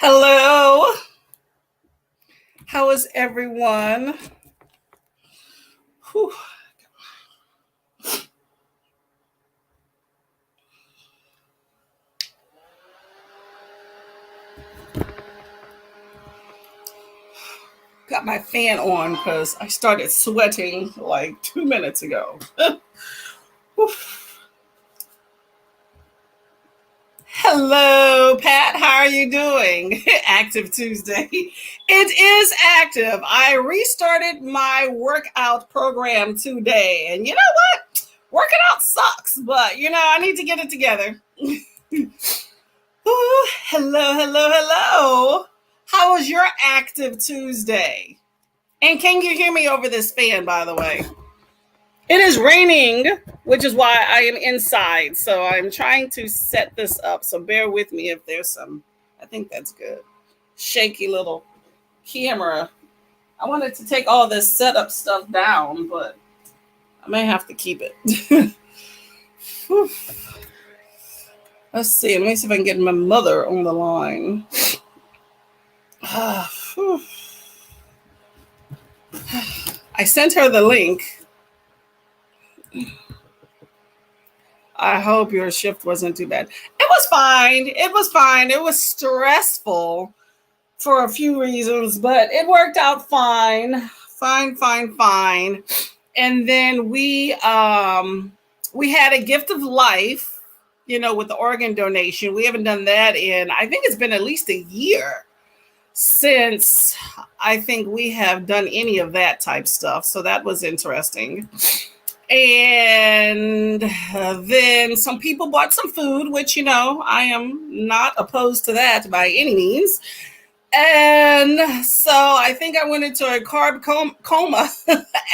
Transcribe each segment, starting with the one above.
Hello. How is everyone? Whew. Got my fan on because I started sweating like 2 minutes ago. Hello, Pat. How are you doing? Active Tuesday. It is active. I restarted my workout program today. And you know what? Working out sucks, but I need to get it together. Ooh, hello. How was your active Tuesday? And can you hear me over this fan, by the way? It is raining, which is why I am inside. So I'm trying to set this up. So bear with me if there's some, I think that's good. Shaky little camera. I wanted to take all this setup stuff down, but I may have to keep it. Let's see. Let me see if I can get my mother on the line. I sent her the link. I hope your shift wasn't too bad. It was fine. It was stressful for a few reasons, but it worked out fine. Fine. And then we had a gift of life, with the organ donation. We haven't done that in, I think it's been at least a year since I think we have done any of that type stuff. So that was interesting. And then some people bought some food, which, I am not opposed to that by any means. And so I think I went into a carb coma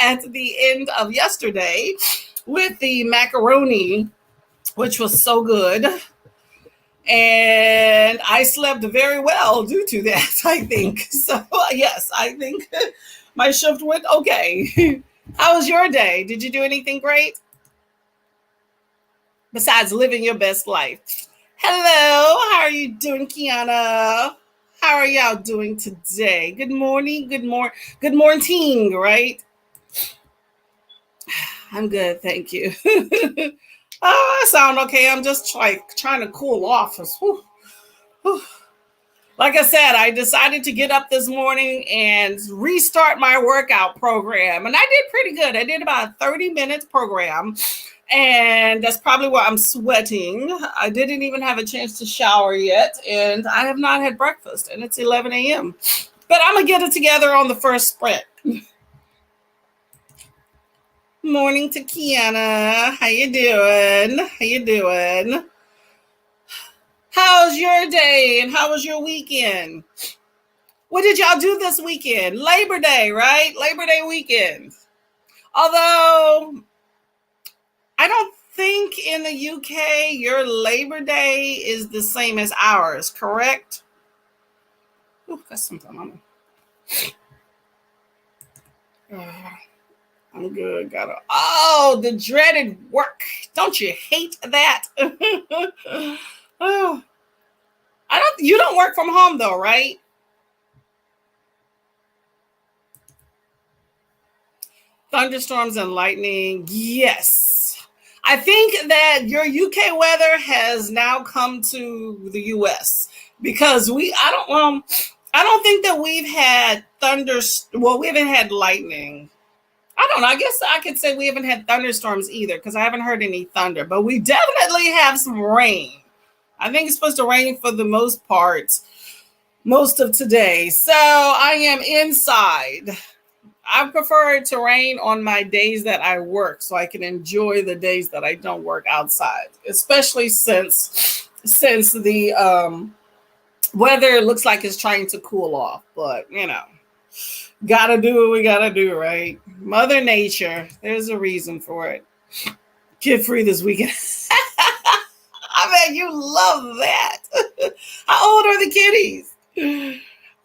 at the end of yesterday with the macaroni, which was so good. And I slept very well due to that, I think. So, yes, I think my shift went okay. How was your day? Did you do anything great? Besides living your best life. Hello, how are you doing, Kiana? How are y'all doing today? Good morning, good morning, right? I'm good, thank you. Oh, I sound okay. I'm just trying to cool off. Like I said, I decided to get up this morning and restart my workout program. And I did pretty good. I did about a 30-minute program. And that's probably why I'm sweating. I didn't even have a chance to shower yet. And I have not had breakfast. And it's 11 a.m. But I'm going to get it together on the first sprint. Morning to Kiana. How you doing? How's your day and how was your weekend? What did y'all do this weekend? Labor Day, right? Labor Day weekend. Although, I don't think in the UK your Labor Day is the same as ours, correct? Ooh, got something on me. I'm good. The dreaded work. Don't you hate that? Oh, you don't work from home though, right? Thunderstorms and lightning. Yes. I think that your UK weather has now come to the US because I don't think that we've had we haven't had lightning. I don't know. I guess I could say we haven't had thunderstorms either because I haven't heard any thunder, but we definitely have some rain. I think it's supposed to rain for the most part, most of today. So I am inside. I prefer it to rain on my days that I work so I can enjoy the days that I don't work outside, especially since the weather looks like it's trying to cool off. But, gotta do what we gotta do, right? Mother Nature, there's a reason for it. Kid free this weekend. I bet you love that. How old are the kitties?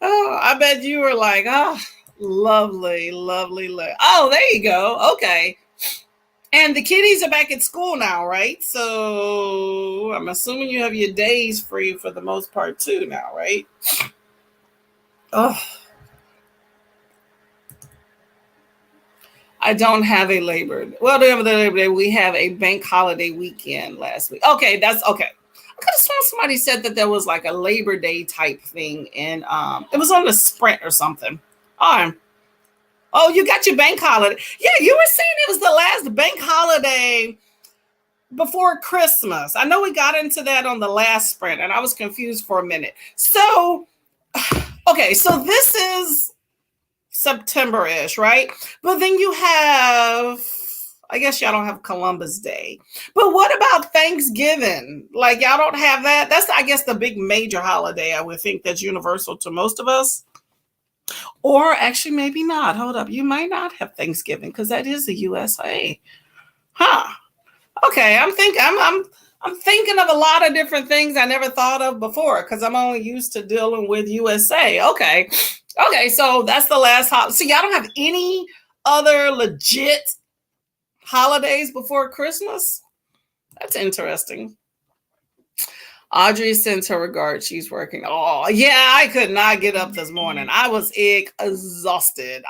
Oh, I bet you were like, oh, lovely. Oh, there you go. Okay. And the kitties are back at school now, right? So I'm assuming you have your days free for the most part too now, right? Oh, I don't have a Labor. Well, the Labor Day, we have a bank holiday weekend last week. Okay, that's okay. I could have sworn somebody said that there was like a Labor Day type thing, and it was on the Sprint or something. Oh, you got your bank holiday. Yeah, you were saying it was the last bank holiday before Christmas. I know we got into that on the last Sprint, and I was confused for a minute. So, okay, so this is September-ish, right? But then you have, I guess y'all don't have Columbus Day. But what about Thanksgiving? Like y'all don't have that? That's I guess the big major holiday I would think that's universal to most of us. Or actually maybe not. Hold up. You might not have Thanksgiving because that is the USA. Huh. Okay, I'm thinking of a lot of different things I never thought of before because I'm only used to dealing with USA. Okay. Okay, so that's the last holiday. So y'all don't have any other legit holidays before Christmas? That's interesting. Audrey sends her regards. She's working. Oh, yeah, I could not get up this morning. I was exhausted.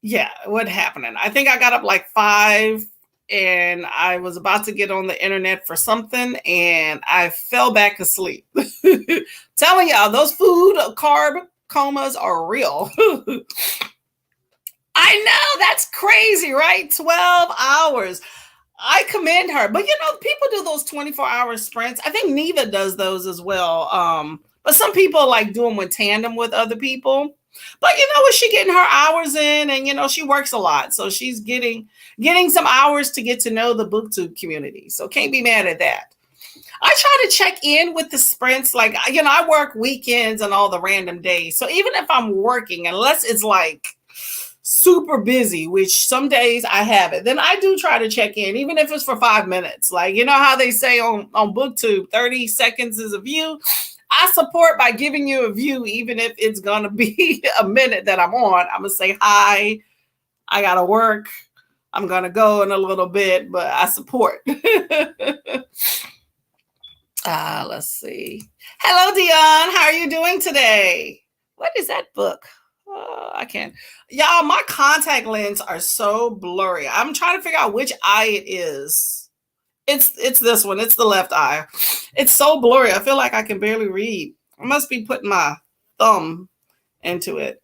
Yeah, what happened? I think I got up like 5 and I was about to get on the internet for something and I fell back asleep. Telling y'all, those food carb comas are real. I know, that's crazy, right? 12 hours. I commend her. But people do those 24-hour sprints. I think Neva does those as well. But some people like do them with tandem with other people. But she getting her hours in and she works a lot. So she's getting some hours to get to know the booktube community. So can't be mad at that. I try to check in with the sprints. Like, I work weekends and all the random days. So even if I'm working, unless it's like super busy, which some days I have it, then I do try to check in, even if it's for 5 minutes. Like, how they say on BookTube, 30 seconds is a view. I support by giving you a view, even if it's going to be a minute that I'm on. I'm going to say, hi, I got to work. I'm going to go in a little bit, but I support. Let's see. Hello, Dion. How are you doing today? What is that book? I can't. Y'all, my contact lens are so blurry. I'm trying to figure out which eye it is. It's this one. It's the left eye. It's so blurry. I feel like I can barely read. I must be putting my thumb into it.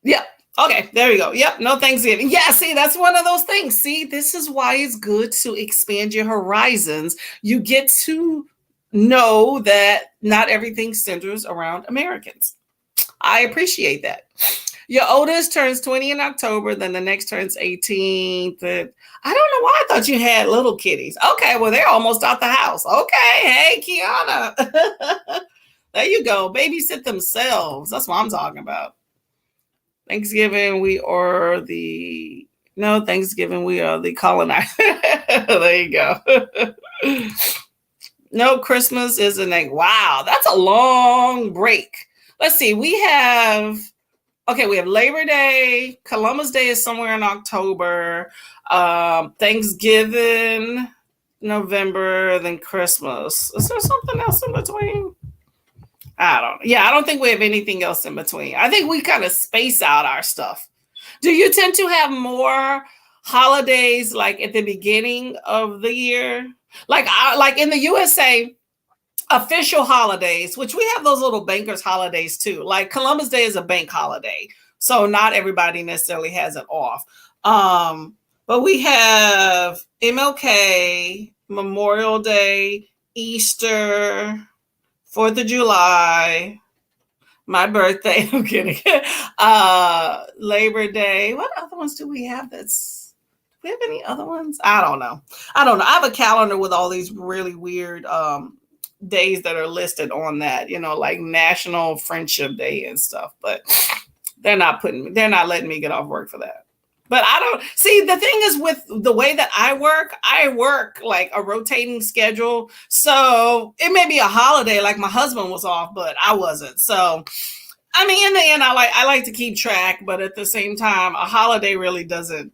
Yep. Okay, there we go. Yep, no Thanksgiving. Yeah, see, that's one of those things. See, this is why it's good to expand your horizons. You get to know that not everything centers around Americans. I appreciate that. Your oldest turns 20 in October, then the next turns 18. I don't know why I thought you had little kitties. Okay, well, they're almost out the house. Okay, hey, Kiana. There you go. Babysit themselves. That's what I'm talking about. Thanksgiving, we are the colonizer. There you go. No, Christmas isn't like, wow, that's a long break. Let's see, we have Labor Day. Columbus Day is somewhere in October. Thanksgiving, November, then Christmas. Is there something else in between? I don't know. Yeah, I don't think we have anything else in between. I think we kind of space out our stuff. Do you tend to have more holidays like at the beginning of the year? Like in the USA, official holidays, which we have those little bankers holidays too. Like Columbus Day is a bank holiday. So not everybody necessarily has it off. But we have MLK, Memorial Day, Easter, 4th of July, my birthday. I'm kidding. Labor Day. What other ones do we have? Do we have any other ones? I don't know. I have a calendar with all these really weird days that are listed on that, like National Friendship Day and stuff. But they're not letting me get off work for that. But I don't see, the thing is with the way that I work like a rotating schedule. So it may be a holiday, like my husband was off, but I wasn't. So, I mean, in the end, I like to keep track, but at the same time, a holiday really doesn't.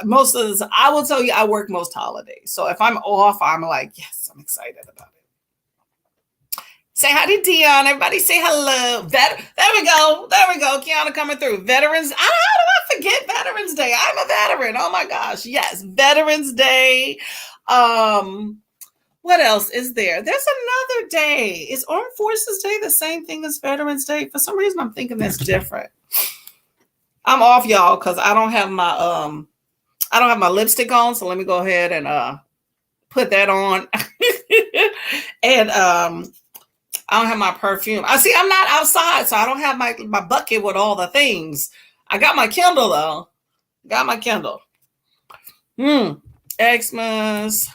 Most of this, I will tell you, I work most holidays. So if I'm off, I'm like, yes, I'm excited about it. Say hi to Dion. Everybody say hello. There we go. There we go. Kiana coming through. Veterans. How do I forget Veterans Day? I'm a veteran. Oh my gosh. Yes. Veterans Day. What else is there? There's another day. Is Armed Forces Day the same thing as Veterans Day? For some reason, I'm thinking that's different. I'm off, y'all, because I don't have my lipstick on. So let me go ahead and put that on. And I don't have my perfume. I see I'm not outside, so I don't have my bucket with all the things. I got my Kindle though. Got my Kindle. Xmas,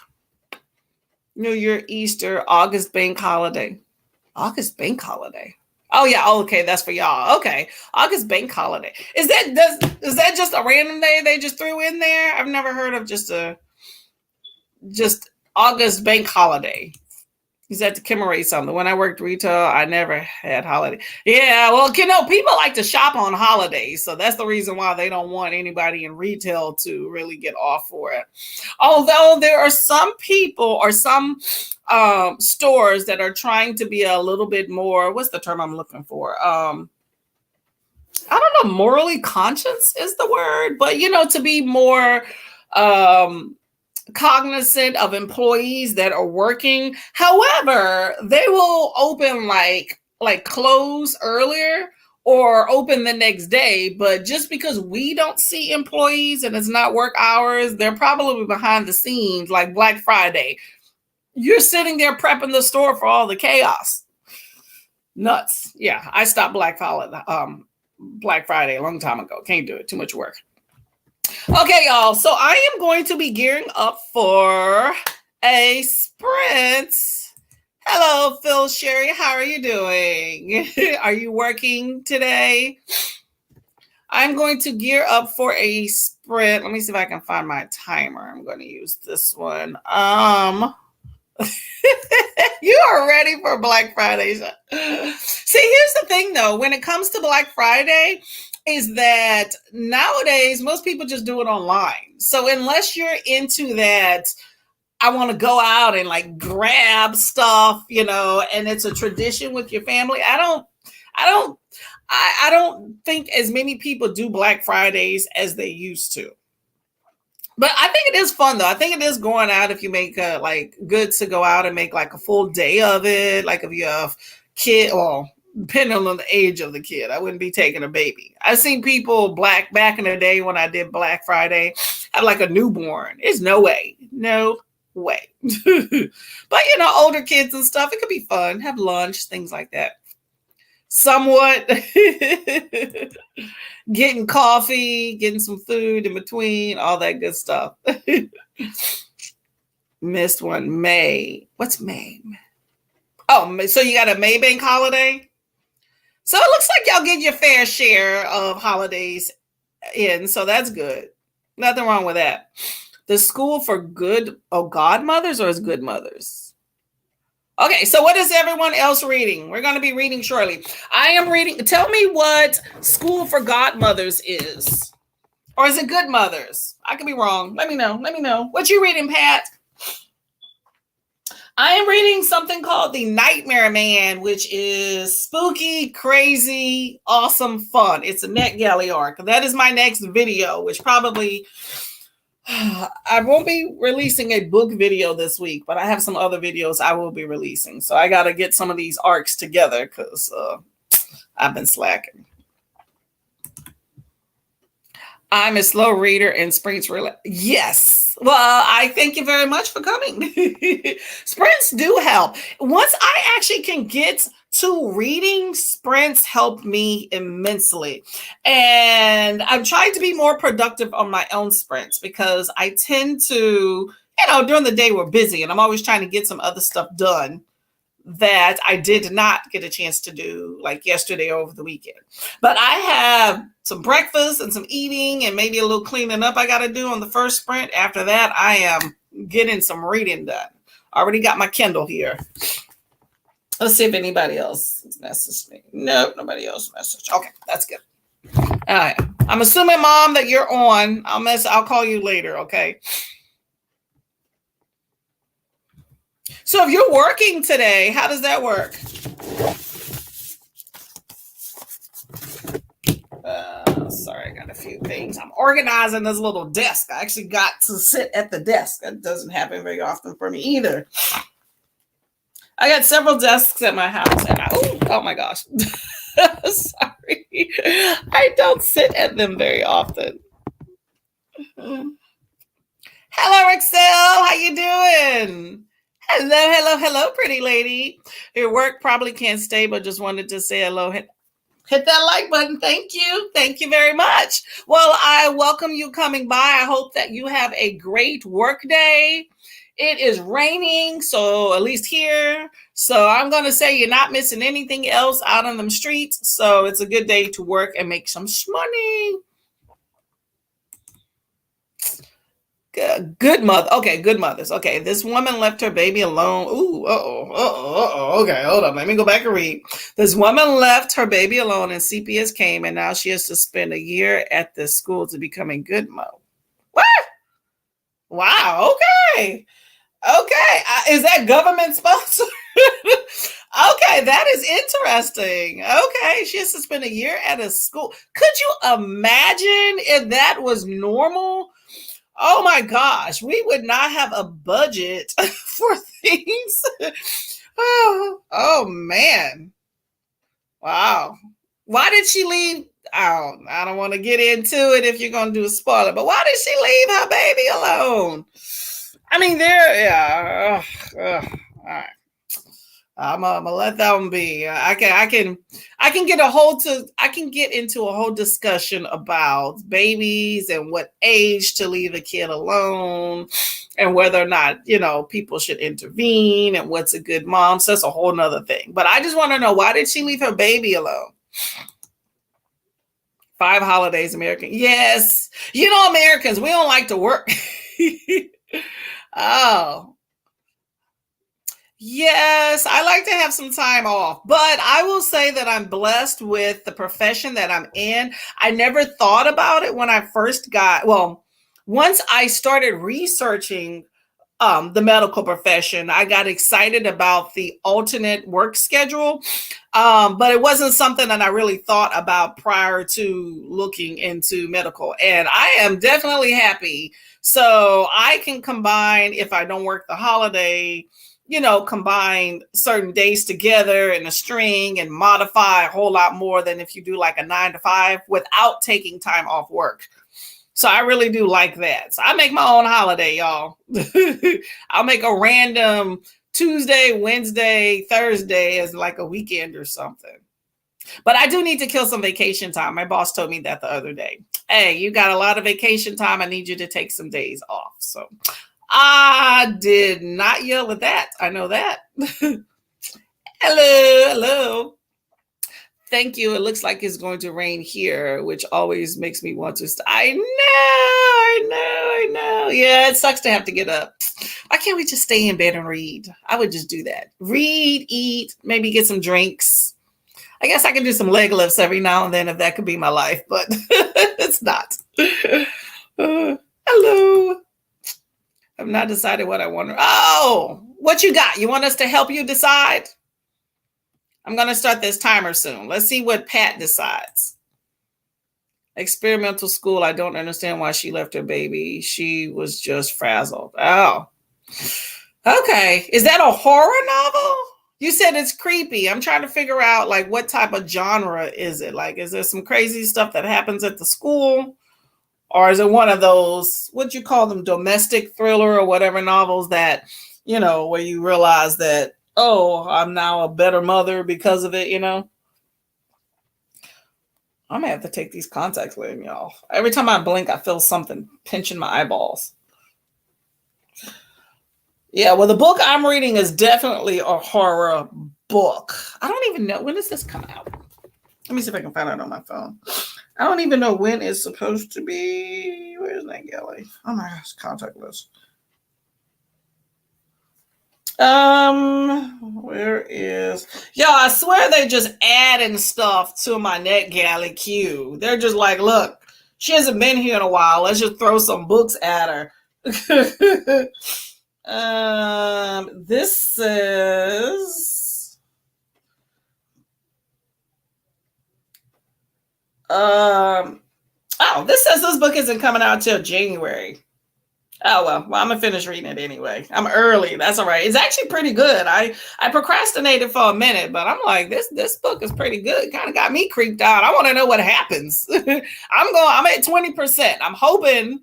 New Year, Easter, August bank holiday. August bank holiday. Oh yeah, okay, that's for y'all. Okay. August bank holiday. Is that just a random day they just threw in there? I've never heard of just August bank holiday. Is that to commemorate something? When I worked retail, I never had holiday. Yeah, well, people like to shop on holidays. So that's the reason why they don't want anybody in retail to really get off for it. Although there are some people or some stores that are trying to be a little bit more, what's the term I'm looking for? I don't know, morally conscious is the word, but to be more cognizant of employees that are working. However, they will open like close earlier or open the next day. But just because we don't see employees and it's not work hours, they're probably behind the scenes like Black Friday. You're sitting there prepping the store for all the chaos. Nuts. Yeah, I stopped Black Friday a long time ago. Can't do it. Too much work. Okay, y'all. So I am going to be gearing up for a sprint. Hello, Phil Sherry. How are you doing? Are you working today? I'm going to gear up for a sprint. Let me see if I can find my timer. I'm going to use this one. You are ready for Black Friday. See, here's the thing though. When it comes to Black Friday, is that nowadays most people just do it online. So unless you're into that, I want to go out and like grab stuff, and it's a tradition with your family. I don't think as many people do Black Fridays as they used to. But I think it is fun though. I think it is going out if you make good to go out and make like a full day of it. Like if you have kid, well, depending on the age of the kid, I wouldn't be taking a baby. I've seen people back in the day when I did Black Friday have like a newborn. There's no way. But older kids and stuff, it could be fun. Have lunch, things like that. Somewhat getting coffee, getting some food in between, all that good stuff. Missed one. May. What's May? Oh, so you got a May bank holiday? So it looks like y'all get your fair share of holidays in, so that's good. Nothing wrong with that. The school for godmothers or is good mothers? Okay, so what is everyone else reading? We're going to be reading shortly. I am reading. Tell me what School for Godmothers is. Or is it Good Mothers? I could be wrong. Let me know. What you reading, Pat? I am reading something called The Nightmare Man, which is spooky, crazy, awesome fun. It's a NetGalley arc. That is my next video, which probably... I won't be releasing a book video this week, but I have some other videos I will be releasing. So I got to get some of these arcs together because I've been slacking. I'm a slow reader and sprints yes. Well, I thank you very much for coming. Sprints do help. Once I actually can get to reading, sprints help me immensely. And I'm trying to be more productive on my own sprints because I tend to, during the day we're busy and I'm always trying to get some other stuff done that I did not get a chance to do like yesterday or over the weekend. But I have some breakfast and some eating and maybe a little cleaning up I got to do on the first sprint. After that, I am getting some reading done. Already got my Kindle here. Let's see if anybody else messaged me. Nope, nobody else messaged. Okay, that's good. All right. I'm assuming, Mom, that you're on. I'll call you later, okay? So if you're working today, how does that work? things. I'm organizing this little desk. I actually got to sit at the desk. That doesn't happen very often for me either. I got several desks at my house, and oh my gosh. Sorry. I don't sit at them very often. Hello, Excel. How you doing? Hello, pretty lady. Your work probably can't stay, but just wanted to say hello. Hit that like button. Thank you. Thank you very much. Well, I welcome you coming by. I hope that you have a great work day. It is raining, so at least here. So I'm going to say you're not missing anything else out on them streets. So it's a good day to work and make some money. Good mother. Okay, good mothers. Okay, this woman left her baby alone. Ooh, okay, hold on. Let me go back and read. This woman left her baby alone and CPS came, and now she has to spend a year at the school to become a good mother. What? Wow, okay. Okay, is that government sponsored? Okay, that is interesting. Okay, she has to spend a year at a school. Could you imagine if that was normal? Oh my gosh, we would not have a budget for things. Oh man. Wow. Why did she leave? I don't want to get into it if you're going to do a spoiler, but why did she leave her baby alone? I mean, yeah. All right. I'm gonna let that one be. I can get into a whole discussion about babies and what age to leave a kid alone and whether or not, people should intervene and what's a good mom. So that's a whole nother thing. But I just want to know, why did she leave her baby alone? 5 holidays, American. Yes. Americans, we don't like to work. Oh. Yes, I like to have some time off, but I will say that I'm blessed with the profession that I'm in. I never thought about it when I first once I started researching the medical profession, I got excited about the alternate work schedule, but it wasn't something that I really thought about prior to looking into medical, and I am definitely happy. So I can combine, if I don't work the holiday, combine certain days together in a string and modify a whole lot more than if you do like a 9 to 5 without taking time off work. So I really do like that. So I make my own holiday, y'all. I'll make a random Tuesday, Wednesday, Thursday as like a weekend or something. But I do need to kill some vacation time. My boss told me that the other day. Hey, you got a lot of vacation time. I need you to take some days off. So I did not yell at that. I know that. Hello. Thank you. It looks like it's going to rain here, which always makes me want to. I know. Yeah, it sucks to have to get up. Why can't we just stay in bed and read? I would just do that. Read, eat, maybe get some drinks. I guess I can do some leg lifts every now and then if that could be my life, but it's not. Hello. I've not decided what I want. Oh, what you got? You want us to help you decide? I'm going to start this timer soon. Let's see what Pat decides. Experimental school. I don't understand why she left her baby. She was just frazzled. Oh, okay. Is that a horror novel? You said it's creepy. I'm trying to figure out like what type of genre is it? Like, is there some crazy stuff that happens at the school? Or is it one of those, what you call them, domestic thriller or whatever novels that, where you realize that, oh, I'm now a better mother because of it, I'm going to have to take these contact lenses off. Every time I blink, I feel something pinching my eyeballs. Yeah, well, the book I'm reading is definitely a horror book. I don't even know. When does this come out? Let me see if I can find it on my phone. I don't even know when it's supposed to be. Where's that galley? Oh my gosh, contact list. Where is? Yo, I swear they just adding stuff to my NetGalley queue. They're just like, look, she hasn't been here in a while. Let's just throw some books at her. This is oh, Wow, this says this book isn't coming out till January. Oh well, I'm gonna finish reading it anyway. I'm early. That's all right. It's actually pretty good. I procrastinated for a minute, but I'm like, this book is pretty good. Kind of got me creeped out. I want to know what happens. I'm at 20%. I'm hoping.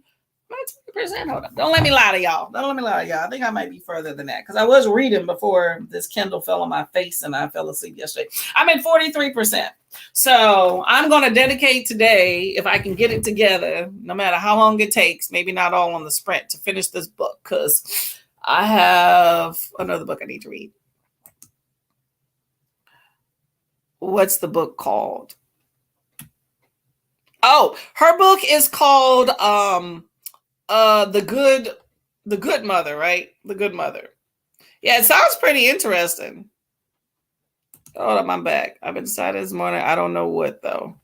I'm at 20%. Hold on. Don't let me lie to y'all. Don't let me lie to y'all. I think I might be further than that because I was reading before this Kindle fell on my face and I fell asleep yesterday. I'm at 43%. So I'm going to dedicate today, if I can get it together, no matter how long it takes, maybe not all on the sprint, to finish this book because I have another book I need to read. What's the book called? Oh, her book is called The Good Mother, right? The Good Mother. Yeah, it sounds pretty interesting. Hold up, I'm back. I've been decided this morning. I don't know what though.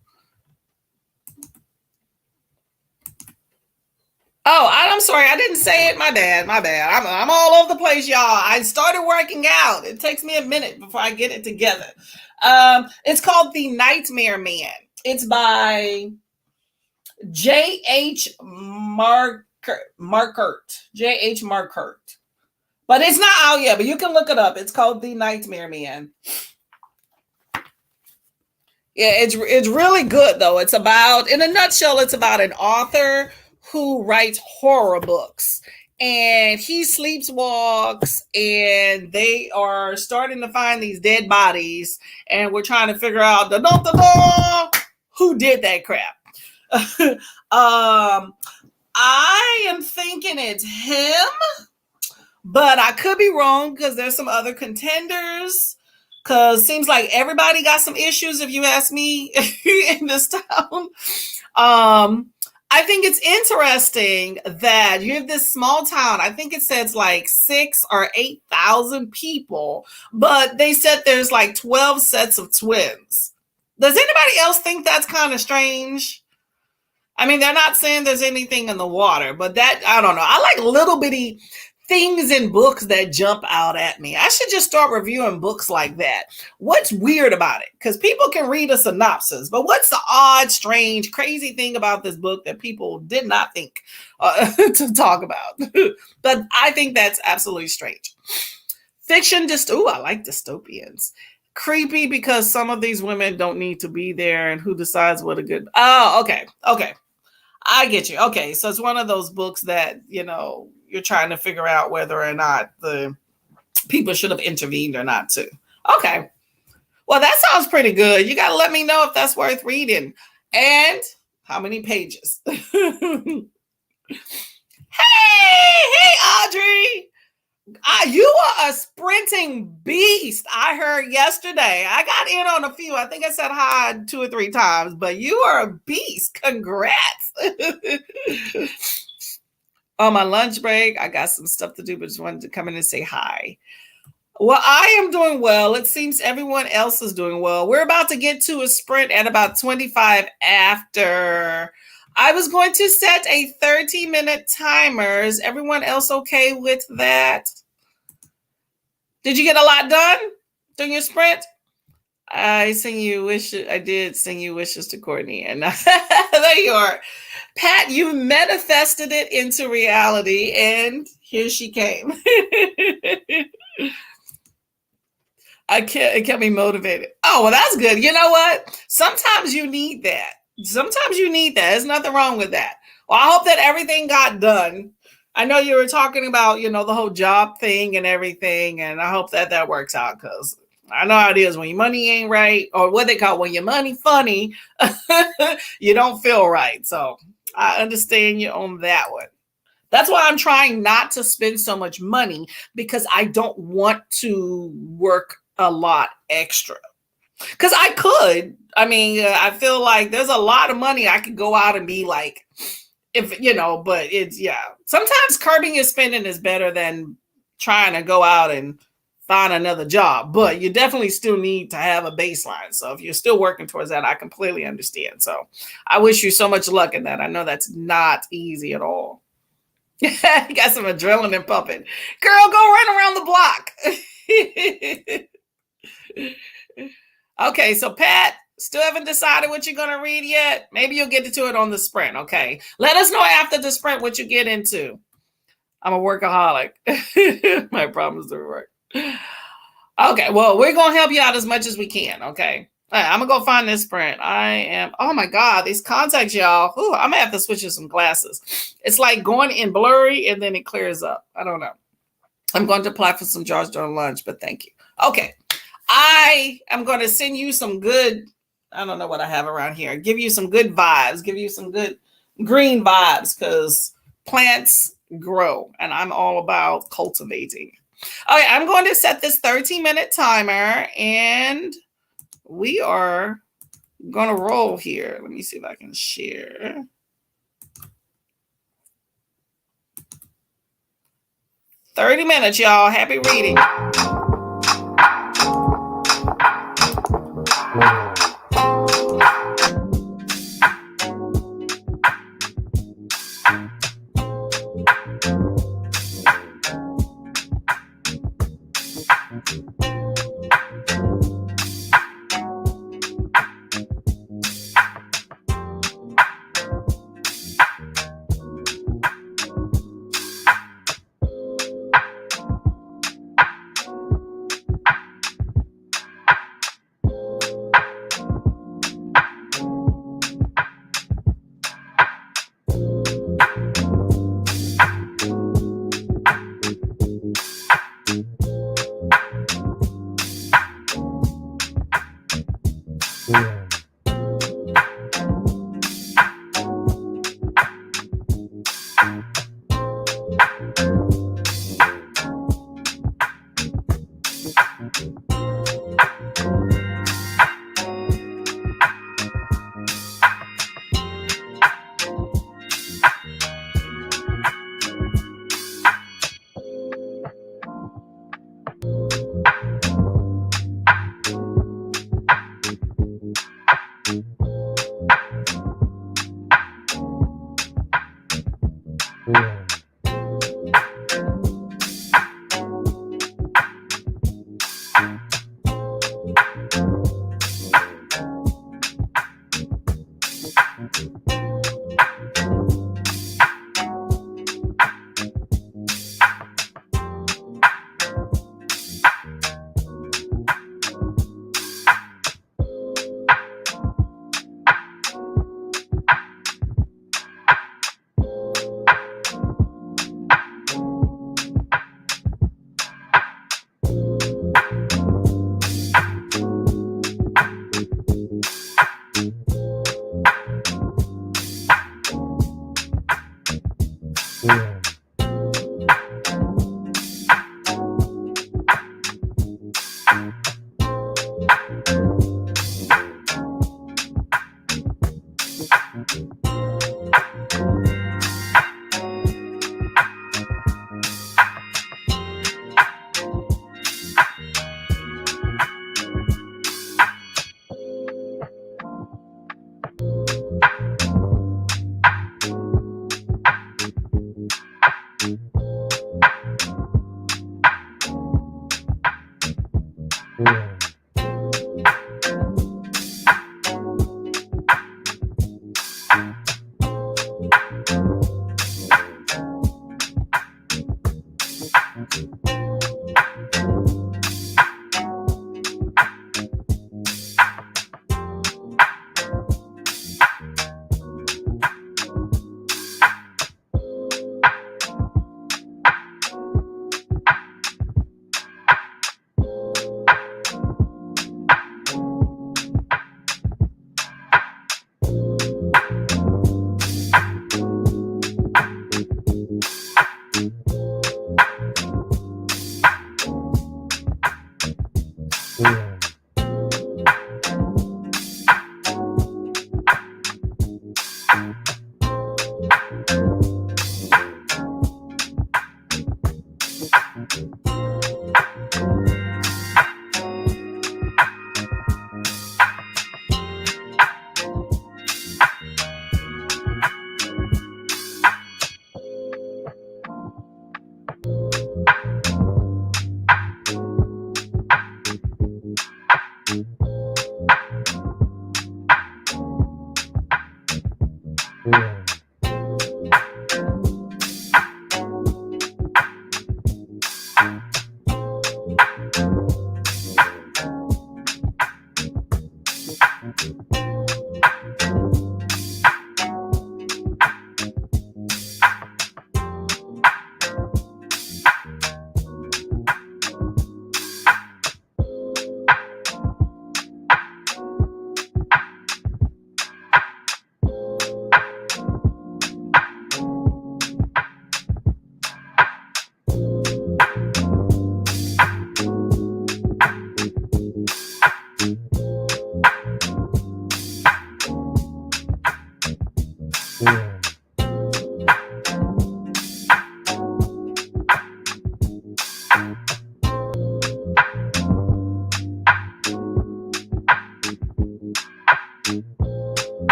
Oh, I'm sorry. I didn't say it. My bad. I'm all over the place, y'all. I started working out. It takes me a minute before I get it together. It's called The Nightmare Man. It's by J.H. Markert. J.H. Markert. But it's not out yet, but you can look it up. It's called The Nightmare Man. Yeah, it's really good though. It's about, in a nutshell, it's about an author who writes horror books, and he sleepwalks, and they are starting to find these dead bodies, and we're trying to figure out who did that crap. I am thinking it's him, but I could be wrong because there's some other contenders. Because it seems like everybody got some issues, if you ask me, in this town. I think it's interesting that you have this small town. I think it says like 6,000 or 8,000 people, but they said there's like 12 sets of twins. Does anybody else think that's kind of strange? I mean, they're not saying there's anything in the water, but that, I don't know. I like little bitty things in books that jump out at me. I should just start reviewing books like that. What's weird about it? Because people can read a synopsis, but what's the odd, strange, crazy thing about this book that people did not think to talk about? But I think that's absolutely strange. Fiction, I like dystopians. Creepy because some of these women don't need to be there, and who decides what a good... Oh, okay. I get you. Okay, so it's one of those books that, you're trying to figure out whether or not the people should have intervened or not too. Okay. Well, that sounds pretty good. You got to let me know if that's worth reading and how many pages. Hey, Audrey. You are a sprinting beast. I heard yesterday. I got in on a few. I think I said hi 2 or 3 times, but you are a beast. Congrats. On my lunch break, I got some stuff to do, but just wanted to come in and say hi. Well, I am doing well. It seems everyone else is doing well. We're about to get to a sprint at about 25 after. I was going to set a 30-minute timer. Is everyone else okay with that? Did you get a lot done during your sprint? I did sing you wishes to Courtney, and there you are. Pat, you manifested it into reality, and here she came. It kept me motivated. Oh, well, that's good. You know what? Sometimes you need that. There's nothing wrong with that. Well, I hope that everything got done. I know you were talking about, the whole job thing and everything, and I hope that works out because I know how it is when your money ain't right, or what they call when your money funny, you don't feel right. So I understand you on that one. That's why I'm trying not to spend so much money, because I don't want to work a lot extra. Because I could. I mean, I feel like there's a lot of money I could go out and be like, but it's, sometimes curbing your spending is better than trying to go out and find another job, but you definitely still need to have a baseline. So if you're still working towards that, I completely understand. So I wish you so much luck in that. I know that's not easy at all. You got some adrenaline pumping. Girl, go run around the block. Okay, so Pat Still haven't decided what you're going to read yet? Maybe you'll get to it on the sprint, okay? Let us know after the sprint what you get into. I'm a workaholic. My problems do work. Okay, well, we're going to help you out as much as we can, okay? All right, I'm going to go find this sprint. Oh my God, these contacts, y'all. Ooh, I'm going to have to switch to some glasses. It's like going in blurry and then it clears up. I don't know. I'm going to apply for some jars during lunch, but thank you. Okay, I am going to send you some good, I don't know what I have around here. Give you some good vibes, give you some good green vibes because plants grow and I'm all about cultivating. All right, I'm going to set this 13-minute timer and we are going to roll here. Let me see if I can share. 30 minutes, y'all. Happy reading.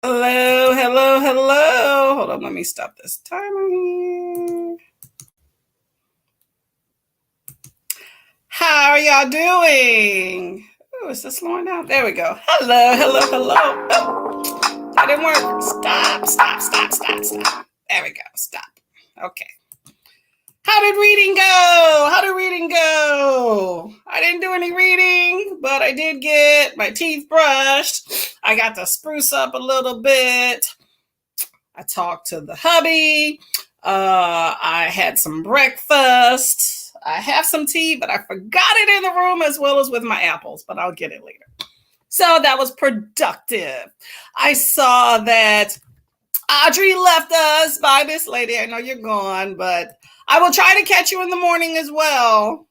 Hello, hello, hello. Hold on, let me stop this timer here. How are y'all doing? Oh, is this slowing down? There we go. Hello, hello, hello. Oh, that didn't work. Stop, stop, stop, stop, stop. There we go. Stop. Okay. How did reading go? How did reading go? I didn't do any reading, but I did get my teeth brushed. I got to spruce up a little bit. I talked to the hubby. I had some breakfast. I have some tea, but I forgot it in the room as well as with my apples, but I'll get it later. So that was productive. I saw that Audrey left us. Bye, Miss Lady. I know you're gone, but I will try to catch you in the morning as well.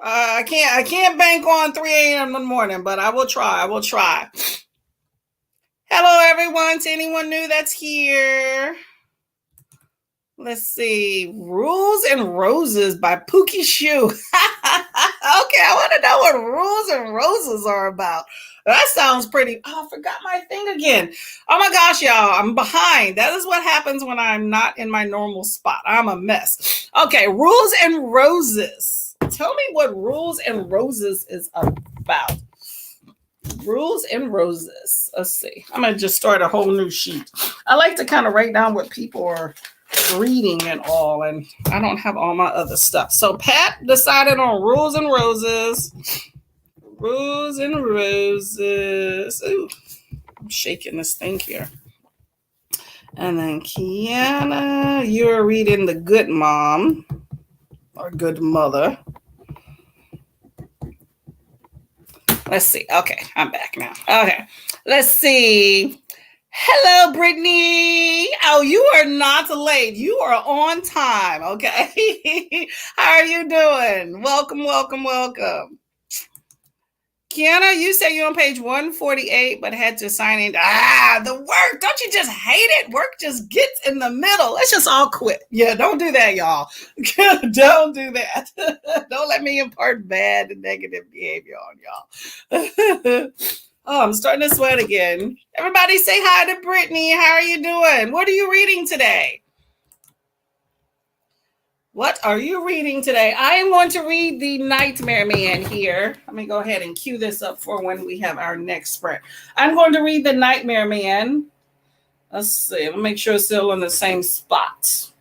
I can't bank on 3 a.m. in the morning, but I will try. I will try. Hello, everyone. To anyone new that's here. Let's see. Rules and Roses by Pookie Shoe. Okay, I want to know what Rules and Roses are about. That sounds pretty. Oh, I forgot my thing again. Oh my gosh, y'all. I'm behind. That is what happens when I'm not in my normal spot. I'm a mess. Okay, Rules and Roses. Tell me what Rules and Roses is about. Rules and Roses. Let's see. I'm going to just start a whole new sheet. I like to kind of write down what people are reading and all, and I don't have all my other stuff. So Pat decided on Rules and Roses. Rules and Roses. Ooh, I'm shaking this thing here. And then Kiana, you're reading The Good Mom or Good Mother. Let's see. Okay, I'm back now. Okay, let's see. Hello, Brittany. Oh, you are not late. You are on time. Okay. How are you doing? Welcome, welcome, welcome. Kiana, you say you're on page 148, but had to sign in. The work. Don't you just hate it? Work just gets in the middle. Let's just all quit. Yeah, don't do that, y'all. Don't do that. Don't let me impart bad and negative behavior on y'all. Oh, I'm starting to sweat again. Everybody say hi to Brittany. How are you doing? What are you reading today? What are you reading today? I am going to read The Nightmare Man here. Let me go ahead and cue this up for when we have our next spread. I'm going to read The Nightmare Man. Let's see. Let me make sure it's still in the same spot.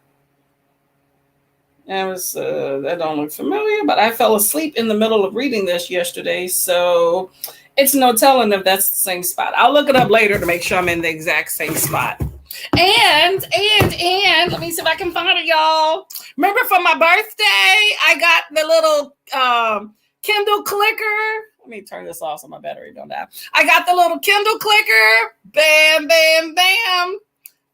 That don't look familiar, but I fell asleep in the middle of reading this yesterday. So It's no telling if that's the same spot. I'll look it up later to make sure I'm in the exact same spot. And let me see if I can find it, y'all. Remember for my birthday, I got the little Kindle clicker. Let me turn this off so my battery don't die. I got the little Kindle clicker. Bam, bam, bam.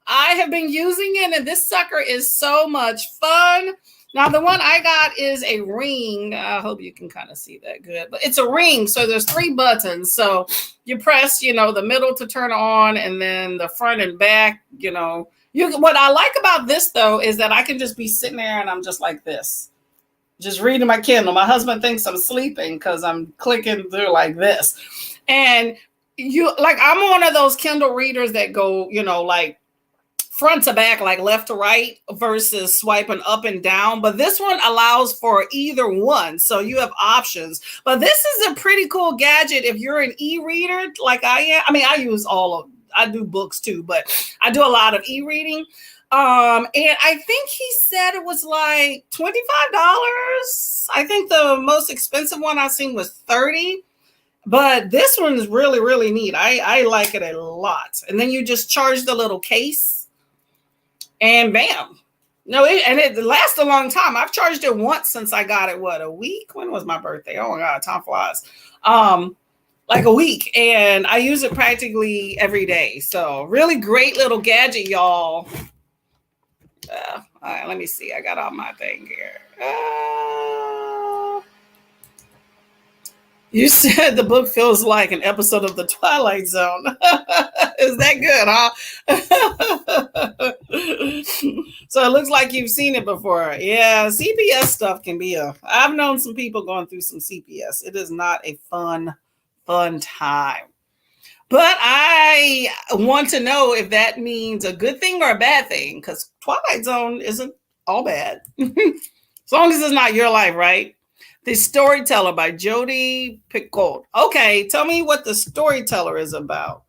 I have been using it, and this sucker is so much fun. Now, the one I got is a ring. I hope you can kind of see that good. But it's a ring, so there's 3 buttons. So you press, the middle to turn on, and then the front and back, What I like about this, though, is that I can just be sitting there, and I'm just like this. Just reading my Kindle. My husband thinks I'm sleeping because I'm clicking through like this. And I'm one of those Kindle readers that go, like, front to back, like left to right versus swiping up and down. But this one allows for either one. So you have options. But this is a pretty cool gadget if you're an e-reader like I am. I mean, I do books too, but I do a lot of e-reading. And I think he said it was like $25. I think the most expensive one I've seen was $30. But this one is really, really neat. I like it a lot. And then you just charge the little case. And bam. It lasts a long time. I've charged it once since I got it, a week? When was my birthday? Oh my God, time flies. Like a week. And I use it practically every day. So really great little gadget, y'all. All right, let me see. I got all my thing here. You said the book feels like an episode of The Twilight Zone. Is that good, huh? So it looks like you've seen it before. Yeah, CPS stuff can be I've known some people going through some CPS. It is not a fun time. But I want to know if that means a good thing or a bad thing, because Twilight Zone isn't all bad. As long as it's not your life, right? The Storyteller by Jodi Picoult. Okay, tell me what The Storyteller is about.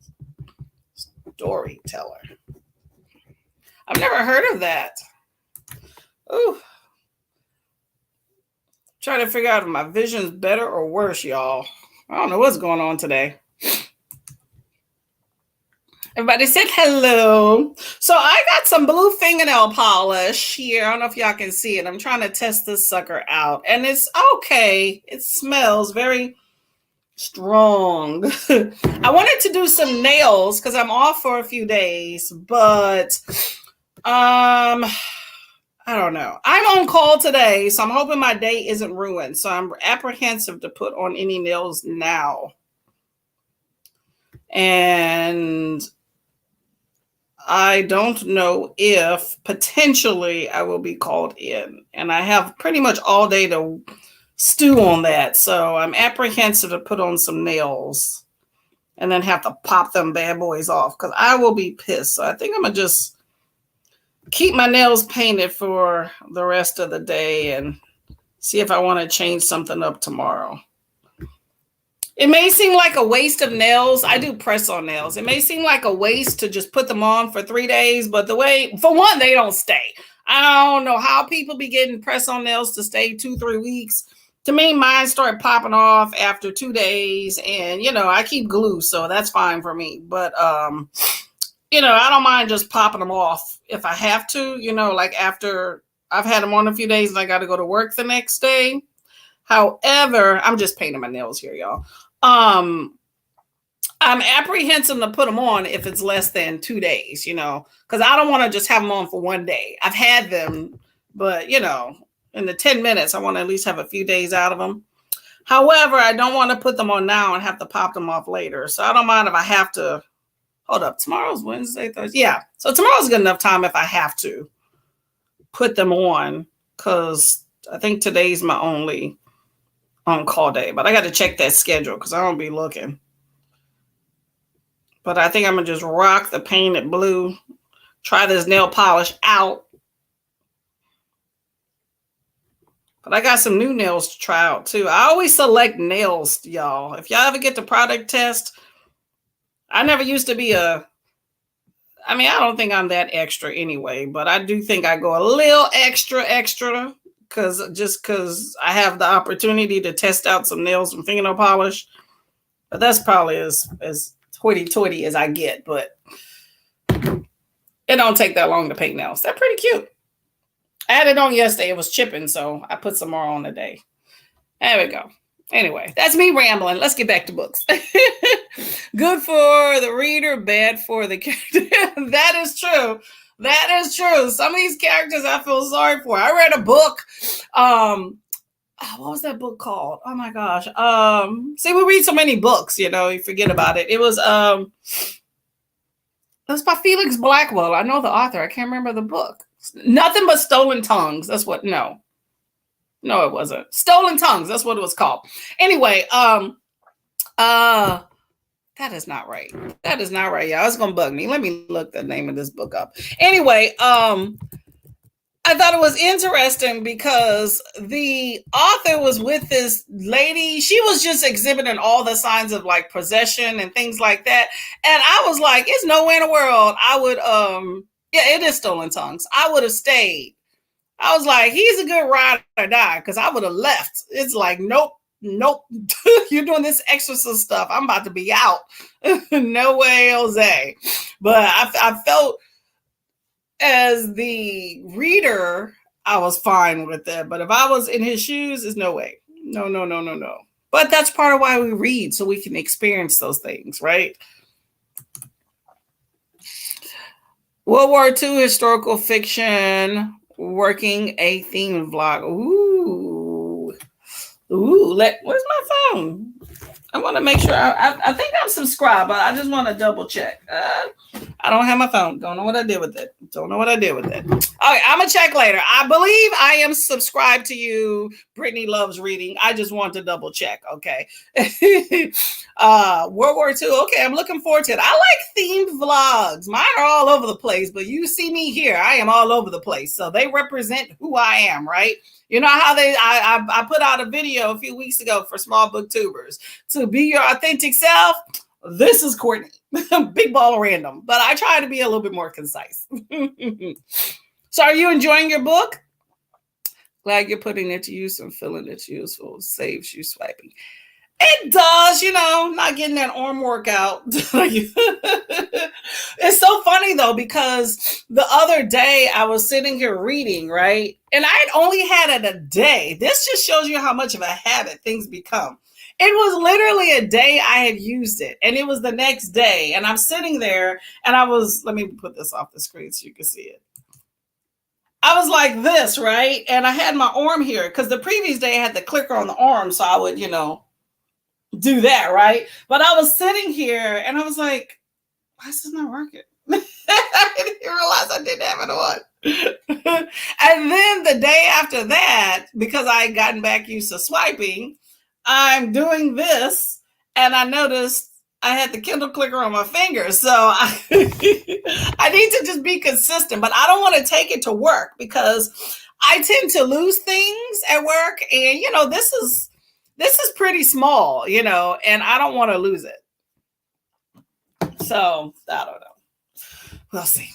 Storyteller. I've never heard of that. Ooh. Trying to figure out if my vision's better or worse, y'all. I don't know what's going on today. Everybody said hello. So I got some blue fingernail polish here. I don't know if y'all can see it. I'm trying to test this sucker out. And it's okay. It smells very strong. I wanted to do some nails because I'm off for a few days. But I don't know. I'm on call today. So I'm hoping my day isn't ruined. So I'm apprehensive to put on any nails now. And I don't know if potentially I will be called in, and I have pretty much all day to stew on that. So I'm apprehensive to put on some nails and then have to pop them bad boys off because I will be pissed. So I think I'm going to just keep my nails painted for the rest of the day and see if I want to change something up tomorrow. It may seem like a waste of nails. I do press on nails. It may seem like a waste to just put them on for 3 days, but for one, they don't stay. I don't know how people be getting press on nails to stay 2-3 weeks. To me, mine start popping off after 2 days, and I keep glue, so that's fine for me. But I don't mind just popping them off if I have to. Like after I've had them on a few days and I got to go to work the next day. However, I'm just painting my nails here, y'all. I'm apprehensive to put them on if it's less than 2 days, because I don't want to just have them on for 1 day. I've had them, but, in the 10 minutes, I want to at least have a few days out of them. However, I don't want to put them on now and have to pop them off later. So I don't mind if I have to. Hold up. Tomorrow's Wednesday, Thursday. Yeah. So tomorrow's good enough time if I have to put them on, because I think today's my only on-call day, but I got to check that schedule because I don't be looking. But I think I'm going to just rock the painted blue, try this nail polish out. But I got some new nails to try out too. I always select nails, y'all. If y'all ever get the product test, I never used to be I don't think I'm that extra anyway, but I do think I go a little extra because I have the opportunity to test out some nails and fingernail polish. But that's probably as hoity-toity as I get. But it don't take that long to paint nails. They're pretty cute. I had it on yesterday. It was chipping, so I put some more on today. There we go. Anyway, that's me rambling. Let's get back to books. Good for the reader, bad for the character. That is true. That is true. Some of these characters I feel sorry for. I read a book. What was that book called? Oh my gosh. See, we read so many books, you forget about it. It was by Felix Blackwell. I know the author. I can't remember the book. Nothing But Stolen Tongues. That's what. No, it wasn't. Stolen Tongues. That's what it was called. Anyway, that is not right. That is not right, y'all. It's gonna bug me. Let me look the name of this book up. Anyway, I thought it was interesting because the author was with this lady. She was just exhibiting all the signs of like possession and things like that. And I was like, it's nowhere in the world I would, yeah, it is Stolen Tongues. I would have stayed. I was like, he's a good ride or die because I would have left. It's like, nope. You're doing this exorcist stuff. I'm about to be out. No way, Jose. But I felt, as the reader, I was fine with it. But if I was in his shoes, there's no way. No. But that's part of why we read, so we can experience those things, right? World War II historical fiction, working a theme vlog. Ooh. Where's my phone? I want to make sure. I think I'm subscribed, but I just want to double check. I don't have my phone. Don't know what I did with it. All right, I'm going to check later. I believe I am subscribed to you. Brittany loves reading. I just want to double check. Okay. World War II. Okay, I'm looking forward to it. I like themed vlogs. Mine are all over the place, but you see me here. I am all over the place. So they represent who I am, right? You know how I put out a video a few weeks ago for small booktubers to be your authentic self. This is Courtney, big ball of random, but I try to be a little bit more concise. So are you enjoying your book? Glad you're putting it to use and feeling it's useful. Saves you swiping. It does, not getting that arm workout. It's so funny though, because the other day I was sitting here reading, right? And I'd only had it a day. This just shows you how much of a habit things become. It was literally a day I had used it, and it was the next day. And I'm sitting there and let me put this off the screen so you can see it. I was like this, right? And I had my arm here because the previous day I had the clicker on the arm. So I would, do that, right? But I was sitting here and I was like, why is this not working? I didn't realize I didn't have it on. And then the day after that, because I had gotten back used to swiping, I'm doing this and I noticed I had the Kindle clicker on my finger. So I need to just be consistent, but I don't want to take it to work because I tend to lose things at work. And, this is pretty small, and I don't want to lose it. So I don't know. We'll see.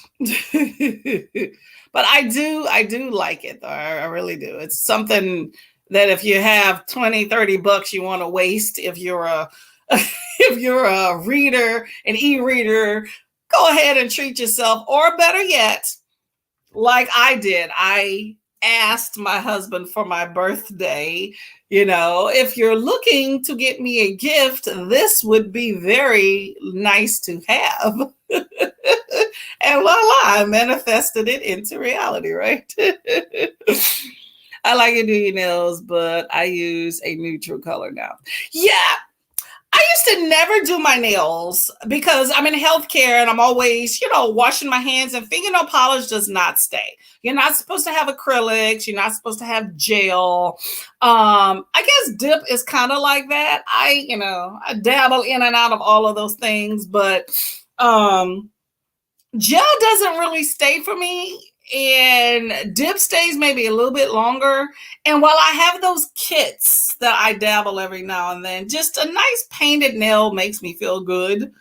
But I do like it though. I really do. It's something that if you have 20, 30 bucks you want to waste, if you're a reader, an e-reader, go ahead and treat yourself. Or better yet, like I did, I asked my husband for my birthday, if you're looking to get me a gift, this would be very nice to have. And voila, I manifested it into reality, right? I like to do your nails, but I use a neutral color now. Yeah. I used to never do my nails because I'm in healthcare and I'm always, washing my hands, and fingernail polish does not stay. You're not supposed to have acrylics. You're not supposed to have gel. I guess dip is kind of like that. I dabble in and out of all of those things, but gel doesn't really stay for me. And dip stays maybe a little bit longer. And while I have those kits that I dabble every now and then, just a nice painted nail makes me feel good.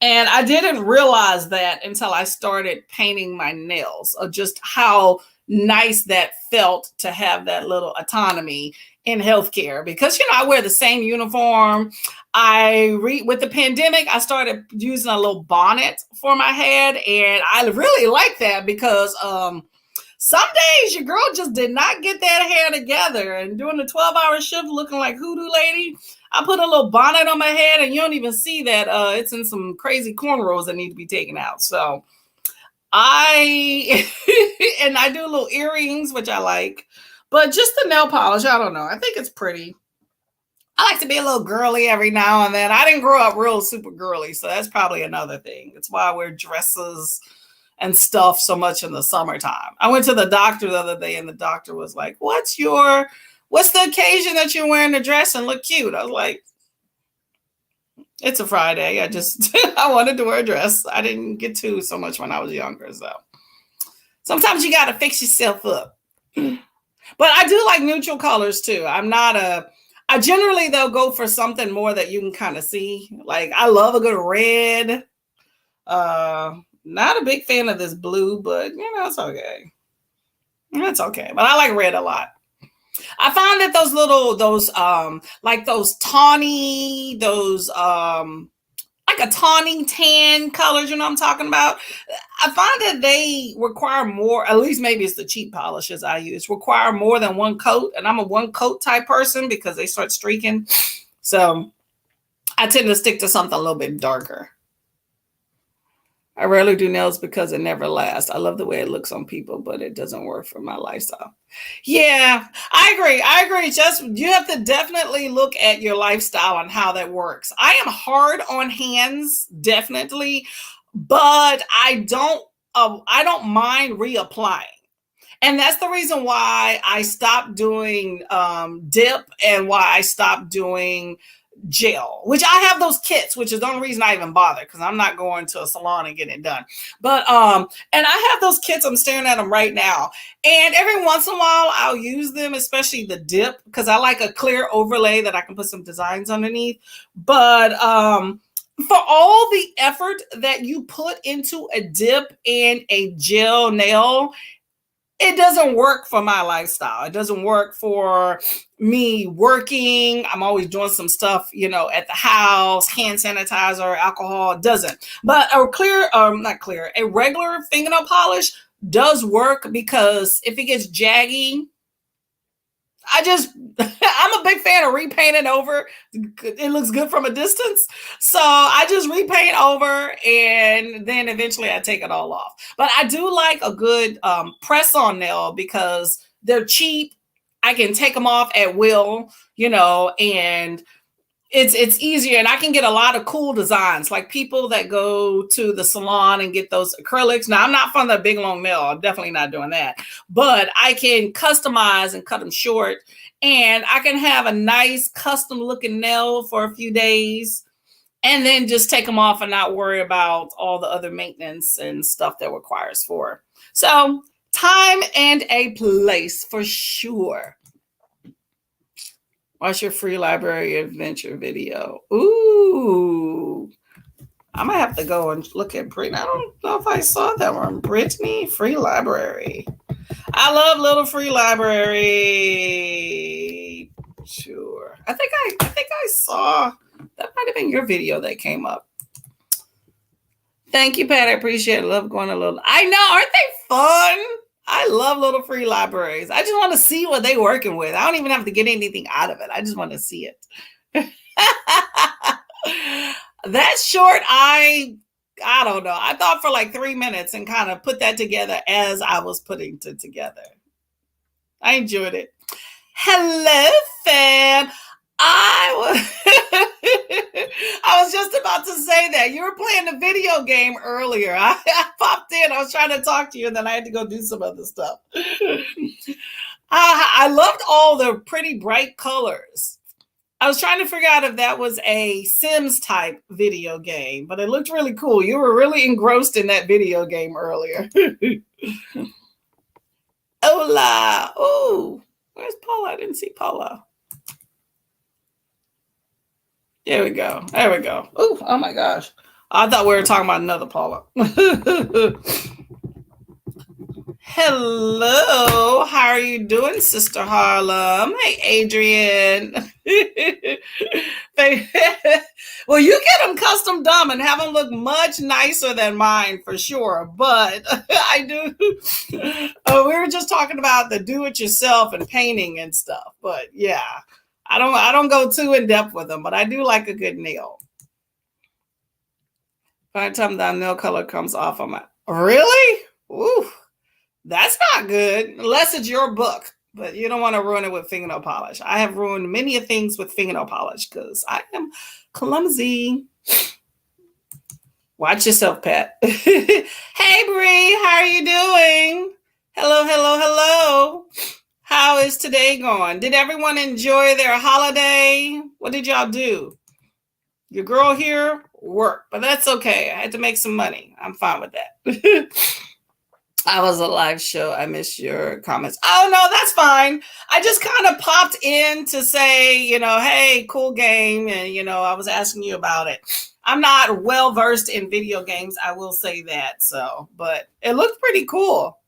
And I didn't realize that until I started painting my nails, or just how nice that felt to have that little autonomy in healthcare. Because, I wear the same uniform. with the pandemic, I started using a little bonnet for my head, and I really like that because some days your girl just did not get that hair together, and doing the 12-hour shift looking like hoodoo lady, I put a little bonnet on my head and you don't even see that it's in some crazy cornrows that need to be taken out. So I and I do little earrings, which I like, but just the nail polish, I don't know. I think it's pretty. I like to be a little girly every now and then. I didn't grow up real super girly, so that's probably another thing. It's why I wear dresses and stuff so much in the summertime. I went to the doctor the other day and the doctor was like, what's the occasion that you're wearing the dress and look cute? I was like, it's a Friday. I wanted to wear a dress. I didn't get to so much when I was younger. So sometimes you got to fix yourself up. But I do like neutral colors too. I generally though go for something more that you can kind of see. Like I love a good red. Not a big fan of this blue, but it's okay. It's okay. But I like red a lot. I find that those tawny, like a tawny tan colors, you know what I'm talking about? I find that they require more, at least maybe it's the cheap polishes I use, require more than one coat. And I'm a one coat type person because they start streaking. So I tend to stick to something a little bit darker. I rarely do nails because it never lasts. I love the way it looks on people, but it doesn't work for my lifestyle. Yeah, I agree. Just you have to definitely look at your lifestyle and how that works. I am hard on hands, definitely, but I don't mind reapplying. And that's the reason why I stopped doing dip and why I stopped doing gel, which I have those kits, which is the only reason I even bother because I'm not going to a salon and getting it done. But and I have those kits. I'm staring at them right now, and every once in a while I'll use them, especially the dip, because I like a clear overlay that I can put some designs underneath. But for all the effort that you put into a dip and a gel nail, it doesn't work for my lifestyle. It doesn't work for me working. I'm always doing some stuff, at the house, hand sanitizer, alcohol. It doesn't. But a regular fingernail polish does work because if it gets jaggy, I'm a big fan of repainting over. It looks good from a distance. So I just repaint over and then eventually I take it all off. But I do like a good press on nail because they're cheap. I can take them off at will, and it's easier, and I can get a lot of cool designs, like people that go to the salon and get those acrylics. Now, I'm not from the big long nail. I'm definitely not doing that, but I can customize and cut them short, and I can have a nice custom looking nail for a few days and then just take them off and not worry about all the other maintenance and stuff that requires for. So time and a place for sure. Watch your free library adventure video. Ooh, I'm gonna have to go and look at Brittany. I don't know if I saw that one. Brittany, free library. I love little free library. Sure. I think I saw that might have been your video that came up. Thank you, Pat. I appreciate it. Love going a little. I know, aren't they fun? I love little free libraries. I just want to see what they're working with. I don't even have to get anything out of it. I just want to see it. That short, I don't know. I thought for like 3 minutes and kind of put that together as I was putting it together. I enjoyed it. Hello, fam. I was just about to say that you were playing the video game earlier. I popped in. I was trying to talk to you, and then I had to go do some other stuff. I loved all the pretty bright colors. I was trying to figure out if that was a Sims type video game, but it looked really cool. You were really engrossed in that video game earlier. Hola. Oh, where's Paula? I didn't see Paula. There we go. Ooh, oh my gosh. I thought we were talking about another Paula. Hello, how are you doing, Sister Harlem? Hey, Adrian. Well, you get them custom done and have them look much nicer than mine for sure. But I do. We were just talking about the do-it-yourself and painting and stuff. But yeah, I don't go too in depth with them, but I do like a good nail. By the time that nail color comes off, I'm like, really? Ooh. That's not good, unless it's your book. But you don't want to ruin it with fingernail polish. I have ruined many things with fingernail polish because I am clumsy. Watch yourself, Pat. Hey, Bree, how are you doing? Hello, hello, hello. How is today going? Did everyone enjoy their holiday? What did y'all do? Your girl here worked, but that's okay. I had to make some money. I'm fine with that. I was a live show. I missed your comments. Oh, no, that's fine. I just kind of popped in to say, hey, cool game. And, I was asking you about it. I'm not well versed in video games. I will say that. But it looked pretty cool.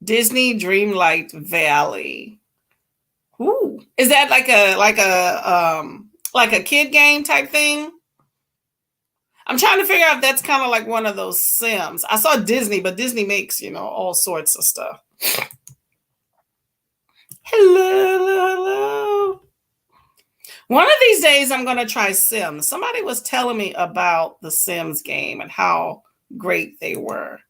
Disney Dreamlight Valley. Ooh. Is that like a kid game type thing? I'm trying to figure out if that's kind of like one of those Sims. I saw Disney, but Disney makes, all sorts of stuff. Hello. One of these days, I'm going to try Sims. Somebody was telling me about the Sims game and how great they were.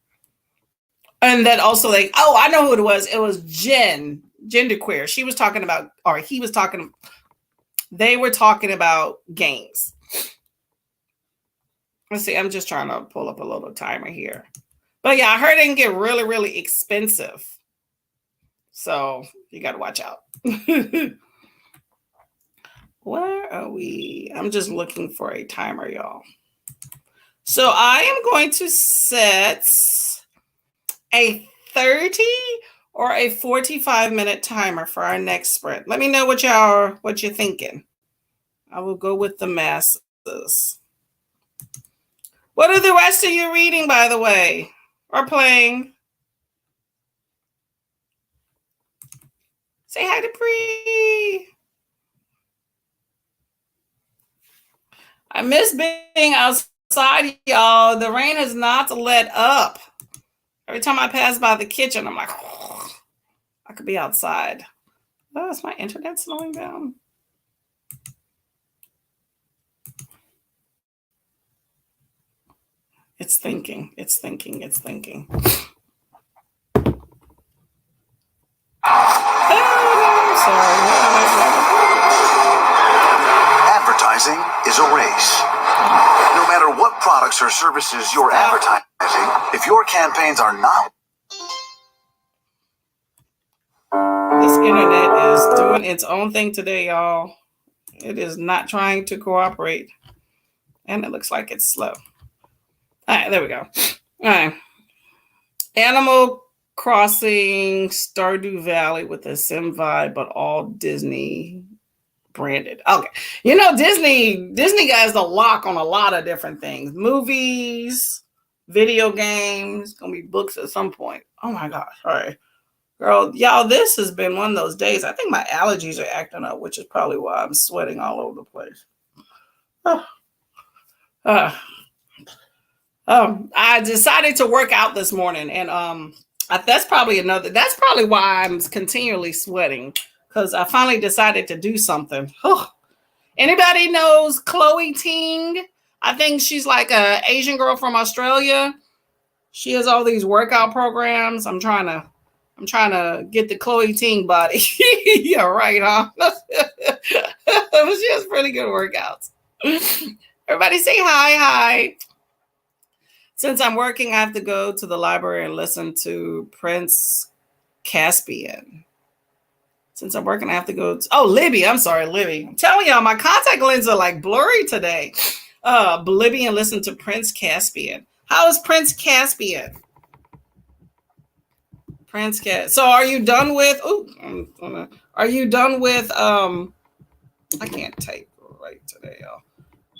And that also, I know who it was. It was genderqueer. She was talking about, or he was talking, they were talking about games. Let's see, I'm just trying to pull up a little timer here. But yeah, I heard it can get really, really expensive. So you got to watch out. Where are we? I'm just looking for a timer, y'all. So I am going to set a 30 or a 45-minute timer for our next sprint. Let me know what you're thinking. I will go with the masses. What are the rest of you reading, by the way, or playing? Say hi to Bree. I miss being outside, y'all. The rain has not let up. Every time I pass by the kitchen, I'm like, oh, I could be outside. Oh, is my internet slowing down? It's thinking. Advertising is a race. No matter what products or services you're advertising, if your campaigns are not... This internet is doing its own thing today, y'all. It is not trying to cooperate. And it looks like it's slow. All right, there we go. All right. Animal Crossing Stardew Valley with a sim vibe, but all Disney branded. Okay. Disney guys the lock on a lot of different things. Movies, video games, gonna be books at some point. Oh my gosh. All right. Girl, y'all, this has been one of those days. I think my allergies are acting up, which is probably why I'm sweating all over the place. I decided to work out this morning, and that's probably why I'm continually sweating, because I finally decided to do something. Anybody knows Chloe Ting? I think she's like a Asian girl from Australia. She has all these workout programs. I'm trying to get the Chloe Ting body. Yeah, right, huh? She has pretty good workouts. Everybody say hi. Since I'm working, I have to go to the library and listen to Prince Caspian. Since I'm working, I have to go to... Libby. I'm sorry, Libby. I'm telling y'all, my contact lenses are like blurry today. Libby and listen to Prince Caspian. How is Prince Caspian? So are you done with... Are you done with... I can't type right today, y'all.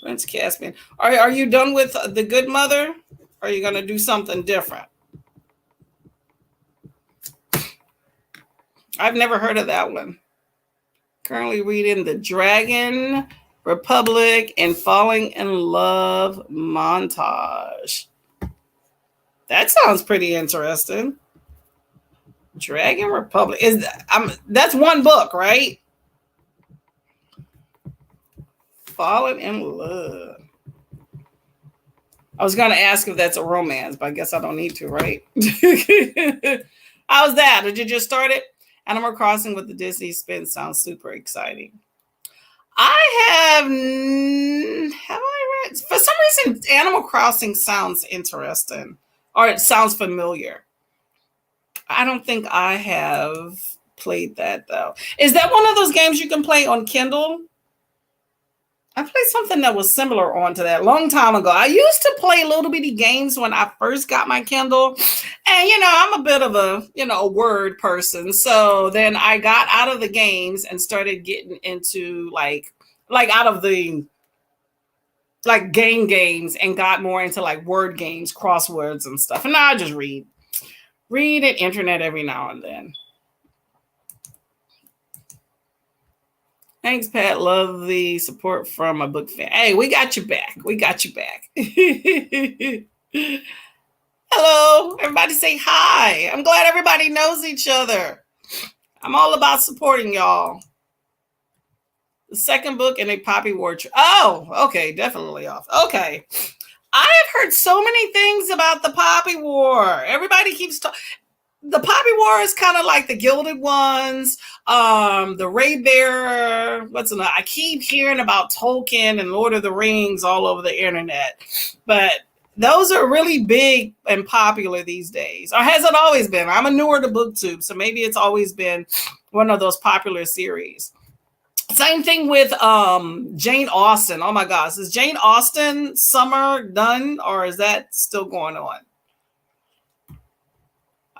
Prince Caspian. Are you done with The Good Mother? Or are you going to do something different? I've never heard of that one. Currently reading The Dragon Republic and Falling in Love montage. That sounds pretty interesting. Dragon Republic is that's one book, right? Falling in Love. I was going to ask if that's a romance, but I guess I don't need to, right? How's that? Did you just start it? Animal Crossing with the Disney spin sounds super exciting. I read? For some reason, Animal Crossing sounds interesting, or it sounds familiar. I don't think I have played that, though. Is that one of those games you can play on Kindle? I played something that was similar onto that a long time ago. I used to play little bitty games when I first got my Kindle. And, I'm a bit of a word person. So then I got out of the games and started getting into like out of the like games and got more into like word games, crosswords and stuff. And now I just read at internet every now and then. Thanks, Pat. Love the support from a book fan. Hey, we got you back. Hello. Everybody say hi. I'm glad everybody knows each other. I'm all about supporting y'all. The second book in a Poppy War. Oh, okay. Definitely off. Okay. I have heard so many things about the Poppy War. Everybody keeps talking. The Poppy War is kind of like the Gilded Ones, the Ray Bearer. I keep hearing about Tolkien and Lord of the Rings all over the internet, but those are really big and popular these days. Or has it always been? I'm a newer to BookTube, so maybe it's always been one of those popular series. Same thing with Jane Austen. Oh my gosh, is Jane Austen summer done, or is that still going on?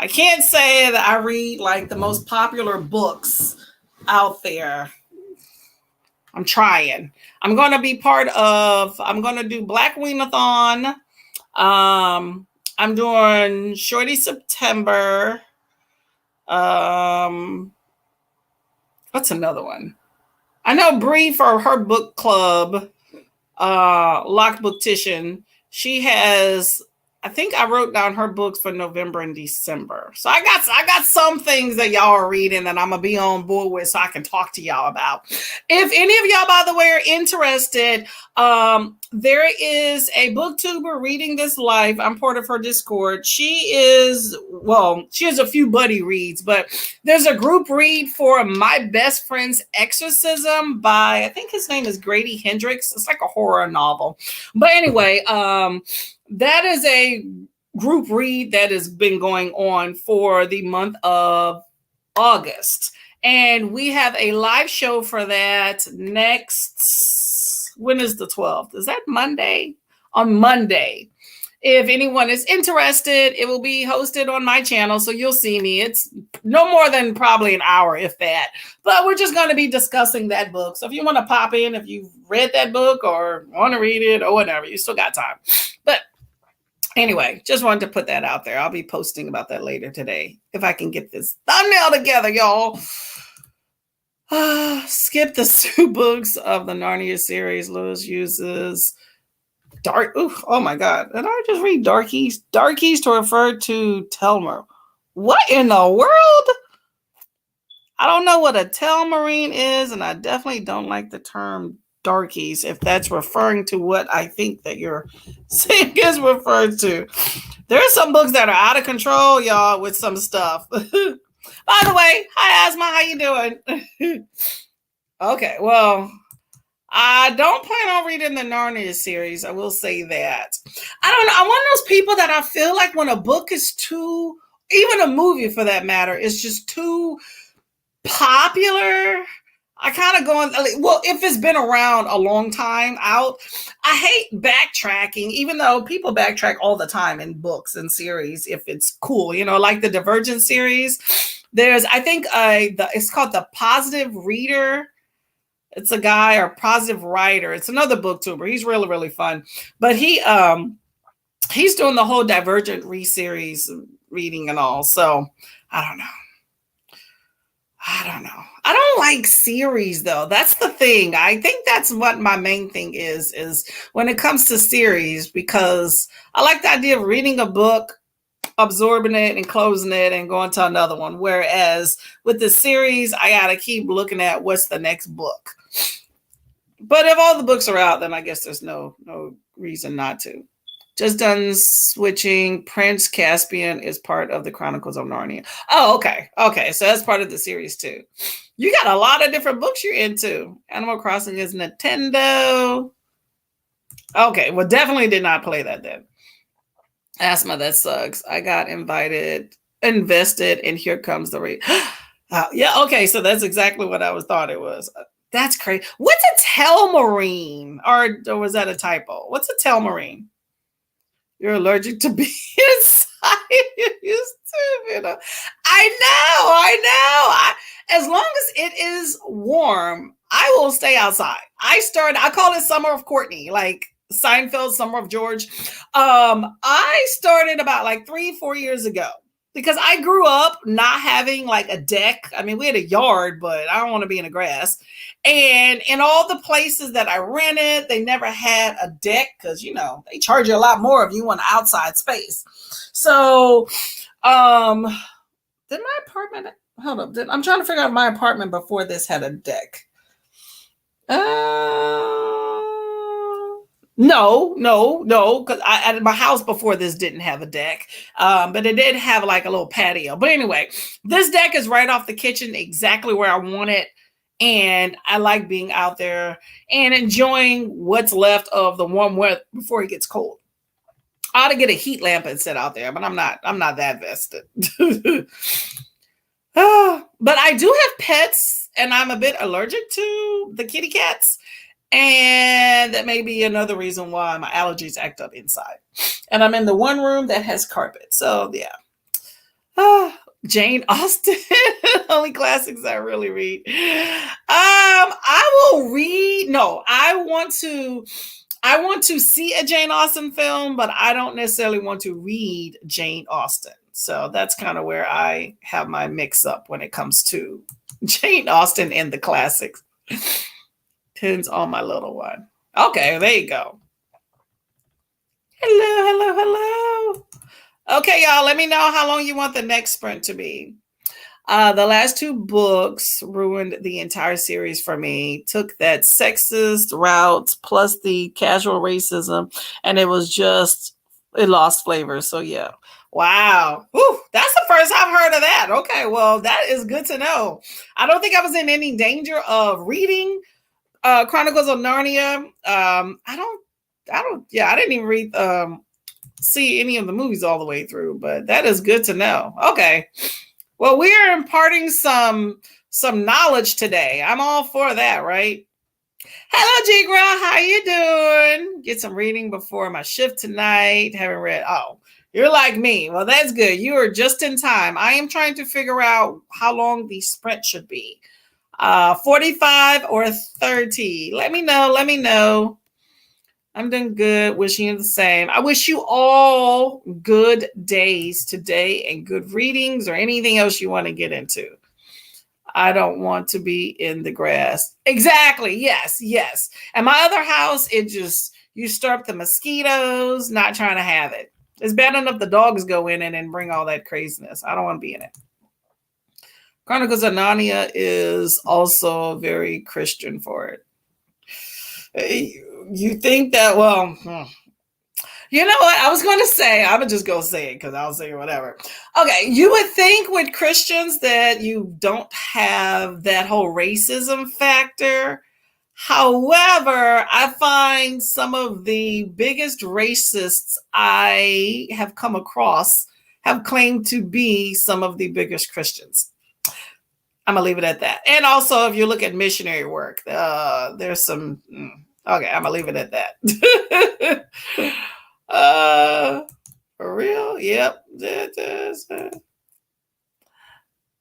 I can't say that I read like the most popular books out there. I'm trying. I'm going to be I'm going to do Black Weenathon. I'm doing Shorty September. What's another one? I know Bree for her book club, Locked Booktition. She has, I think I wrote down her books for November and December. So I got some things that y'all are reading that I'm going to be on board with so I can talk to y'all about. If any of y'all, by the way, are interested, there is a booktuber reading this live. I'm part of her Discord. She has a few buddy reads, but there's a group read for My Best Friend's Exorcism by, I think his name is Grady Hendrix. It's like a horror novel. But anyway, that is a group read that has been going on for the month of August. And we have a live show for that when is the 12th? Is that Monday? On Monday. If anyone is interested, it will be hosted on my channel, so you'll see me. It's no more than probably an hour, if that. But we're just going to be discussing that book. So if you want to pop in, if you've read that book or want to read it or whatever, you still got time. But anyway, just wanted to put that out there. I'll be posting about that later today, if I can get this thumbnail together, y'all. Skip the 2 books of the Narnia series. Lewis uses oh my God. Did I just read Darkies? Darkies to refer to Telmer. What in the world? I don't know what a Telmarine is, and I definitely don't like the term darkies, if that's referring to what I think that you're saying is referred to. There are some books that are out of control, y'all, with some stuff. By the way, hi Asma, how you doing? Okay, well, I don't plan on reading the Narnia series. I will say that. I don't know. I'm one of those people that I feel like when a book is too, even a movie for that matter, is just too popular, I kind of go on, well, if it's been around a long time out, I hate backtracking, even though people backtrack all the time in books and series if it's cool, like the Divergent series. There's, I think, it's called The Positive Reader. It's a guy, or Positive Writer. It's another booktuber. He's really, really fun. But he he's doing the whole Divergent series reading and all. So I don't know. I don't like series though. That's the thing. I think that's what my main thing is when it comes to series, because I like the idea of reading a book, absorbing it and closing it and going to another one. Whereas with the series, I gotta keep looking at what's the next book. But if all the books are out, then I guess there's no reason not to. Just done switching. Prince Caspian is part of the Chronicles of Narnia. Oh, okay. Okay. So that's part of the series too. You got a lot of different books you're into. Animal Crossing is Nintendo. Okay. Well, definitely did not play that then. Asthma, that sucks. I got invested, and here comes the rate. Yeah. Okay. So that's exactly what I thought it was. That's crazy. What's a telmarine? Or was that a typo? What's a telmarine? You're allergic to being inside. You stupid. I know. As long as it is warm, I will stay outside. I call it Summer of Courtney, like Seinfeld, Summer of George. I started about like 3-4 years ago, because I grew up not having like a deck. I mean, we had a yard, but I don't want to be in the grass. And in all the places that I rented, they never had a deck, because, they charge you a lot more if you want outside space. So, did my apartment, hold up, I'm trying to figure out my apartment before this had a deck. No, because my house before this didn't have a deck, but it did have like a little patio. But anyway, this deck is right off the kitchen, exactly where I want it. And I like being out there and enjoying what's left of the warm weather before it gets cold. I ought to get a heat lamp and sit out there, but I'm not that vested. But I do have pets, and I'm a bit allergic to the kitty cats. And that may be another reason why my allergies act up inside. And I'm in the one room that has carpet. So yeah. Jane Austen. Only classics I really read. I will read. No, I want to see a Jane Austen film, but I don't necessarily want to read Jane Austen. So that's kind of where I have my mix up when it comes to Jane Austen and the classics. Pins on my little one. Okay, there you go. Hello. Okay, y'all, let me know how long you want the next sprint to be. The last 2 books ruined the entire series for me. Took that sexist route plus the casual racism, and it lost flavor. So yeah. Wow. Whew, that's the first I've heard of that. Okay, well, that is good to know. I don't think I was in any danger of reading Chronicles of Narnia. I didn't even read see any of the movies all the way through, but that is good to know. Okay. Well, we are imparting some knowledge today. I'm all for that, right? Hello, Jigra. How you doing? Get some reading before my shift tonight. Haven't read. Oh, you're like me. Well, that's good. You are just in time. I am trying to figure out how long the sprint should be. 45 or 30. Let me know. I'm doing good. Wishing you the same. I wish you all good days today and good readings or anything else you want to get into. I don't want to be in the grass. Exactly. Yes. And my other house, you stir up the mosquitoes, not trying to have it. It's bad enough the dogs go in it and bring all that craziness. I don't want to be in it. Chronicles of Narnia is also very Christian for it. You think that, well, you know what? I was going to say, I would just go say it because I'll say whatever. Okay, you would think with Christians that you don't have that whole racism factor. However, I find some of the biggest racists I have come across have claimed to be some of the biggest Christians. I'm going to leave it at that. And also, if you look at missionary work, there's some... Okay, I'm going to leave it at that. For real? Yep.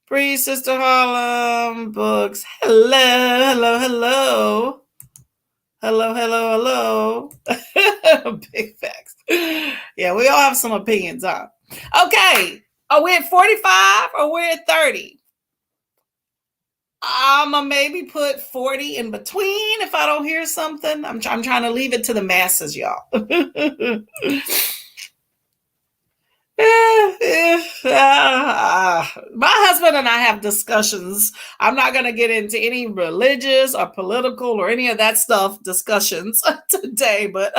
Bree, Sister Harlem, books. Hello. Big facts. Yeah, we all have some opinions, huh? Okay. Are we at 45 or we're at 30? I'm gonna maybe put 40 in between if I don't hear something. I'm trying to leave it to the masses, y'all. My husband and I have discussions. I'm not going to get into any religious or political or any of that stuff discussions today, but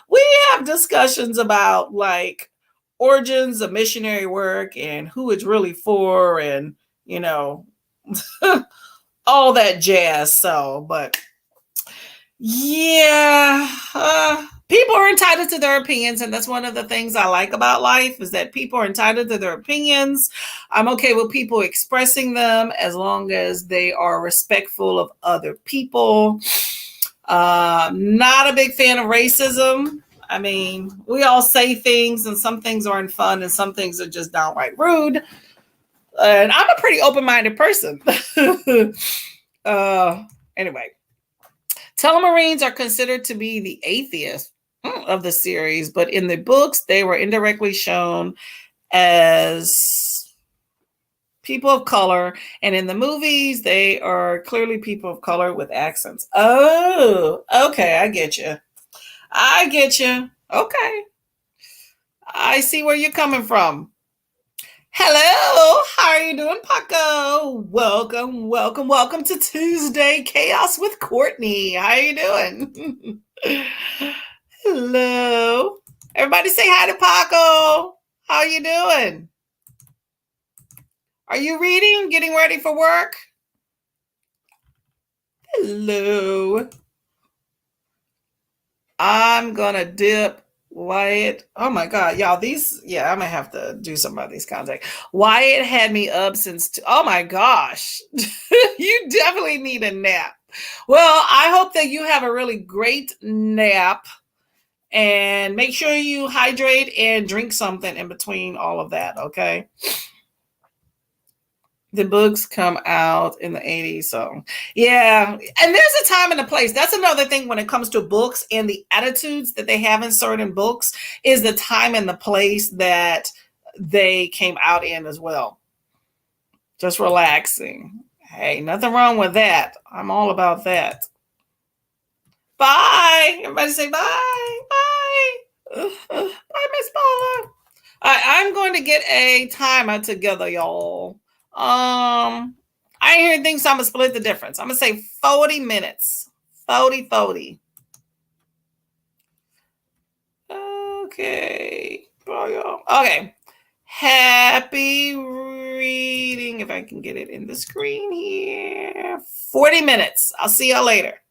we have discussions about like origins of missionary work and who it's really for and, you know, all that jazz. So, but yeah, people are entitled to their opinions, and that's one of the things I like about life is that people are entitled to their opinions. I'm okay with people expressing them as long as they are respectful of other people. Not a big fan of racism. I mean, we all say things, and some things aren't fun, and some things are just downright rude. And I'm a pretty open-minded person. uh, anyway. Telemarines are considered to be the atheists of the series, but in the books, they were indirectly shown as people of color, and in the movies, they are clearly people of color with accents. Oh, okay, I get you. I get you. Okay, I see where you're coming from. Hello, how are you doing, Paco? Welcome, welcome, welcome to Tuesday Chaos with Courtney. How are you doing? Hello. Everybody say hi to Paco. How you doing? Are you reading? Getting ready for work? Hello. I'm gonna dip Wyatt. Oh my god, y'all, these yeah, I'm gonna have to do some of these contacts. Wyatt had me up since oh my gosh. You definitely need a nap. Well, I hope that you have a really great nap. And make sure you hydrate and drink something in between all of that, okay? The books come out in the 80s, so yeah. And there's a time and a place. That's another thing when it comes to books and the attitudes that they have in certain books is the time and the place that they came out in as well. Just relaxing. Hey, nothing wrong with that. I'm all about that. Bye. Everybody say bye. Bye. Bye, Miss Paula. I'm going to get a timer together, y'all. I ain't hearing things, so I'm gonna split the difference. I'm gonna say 40 minutes. 40. Okay. Okay. Happy reading. If I can get it in the screen here. 40 minutes. I'll see y'all later.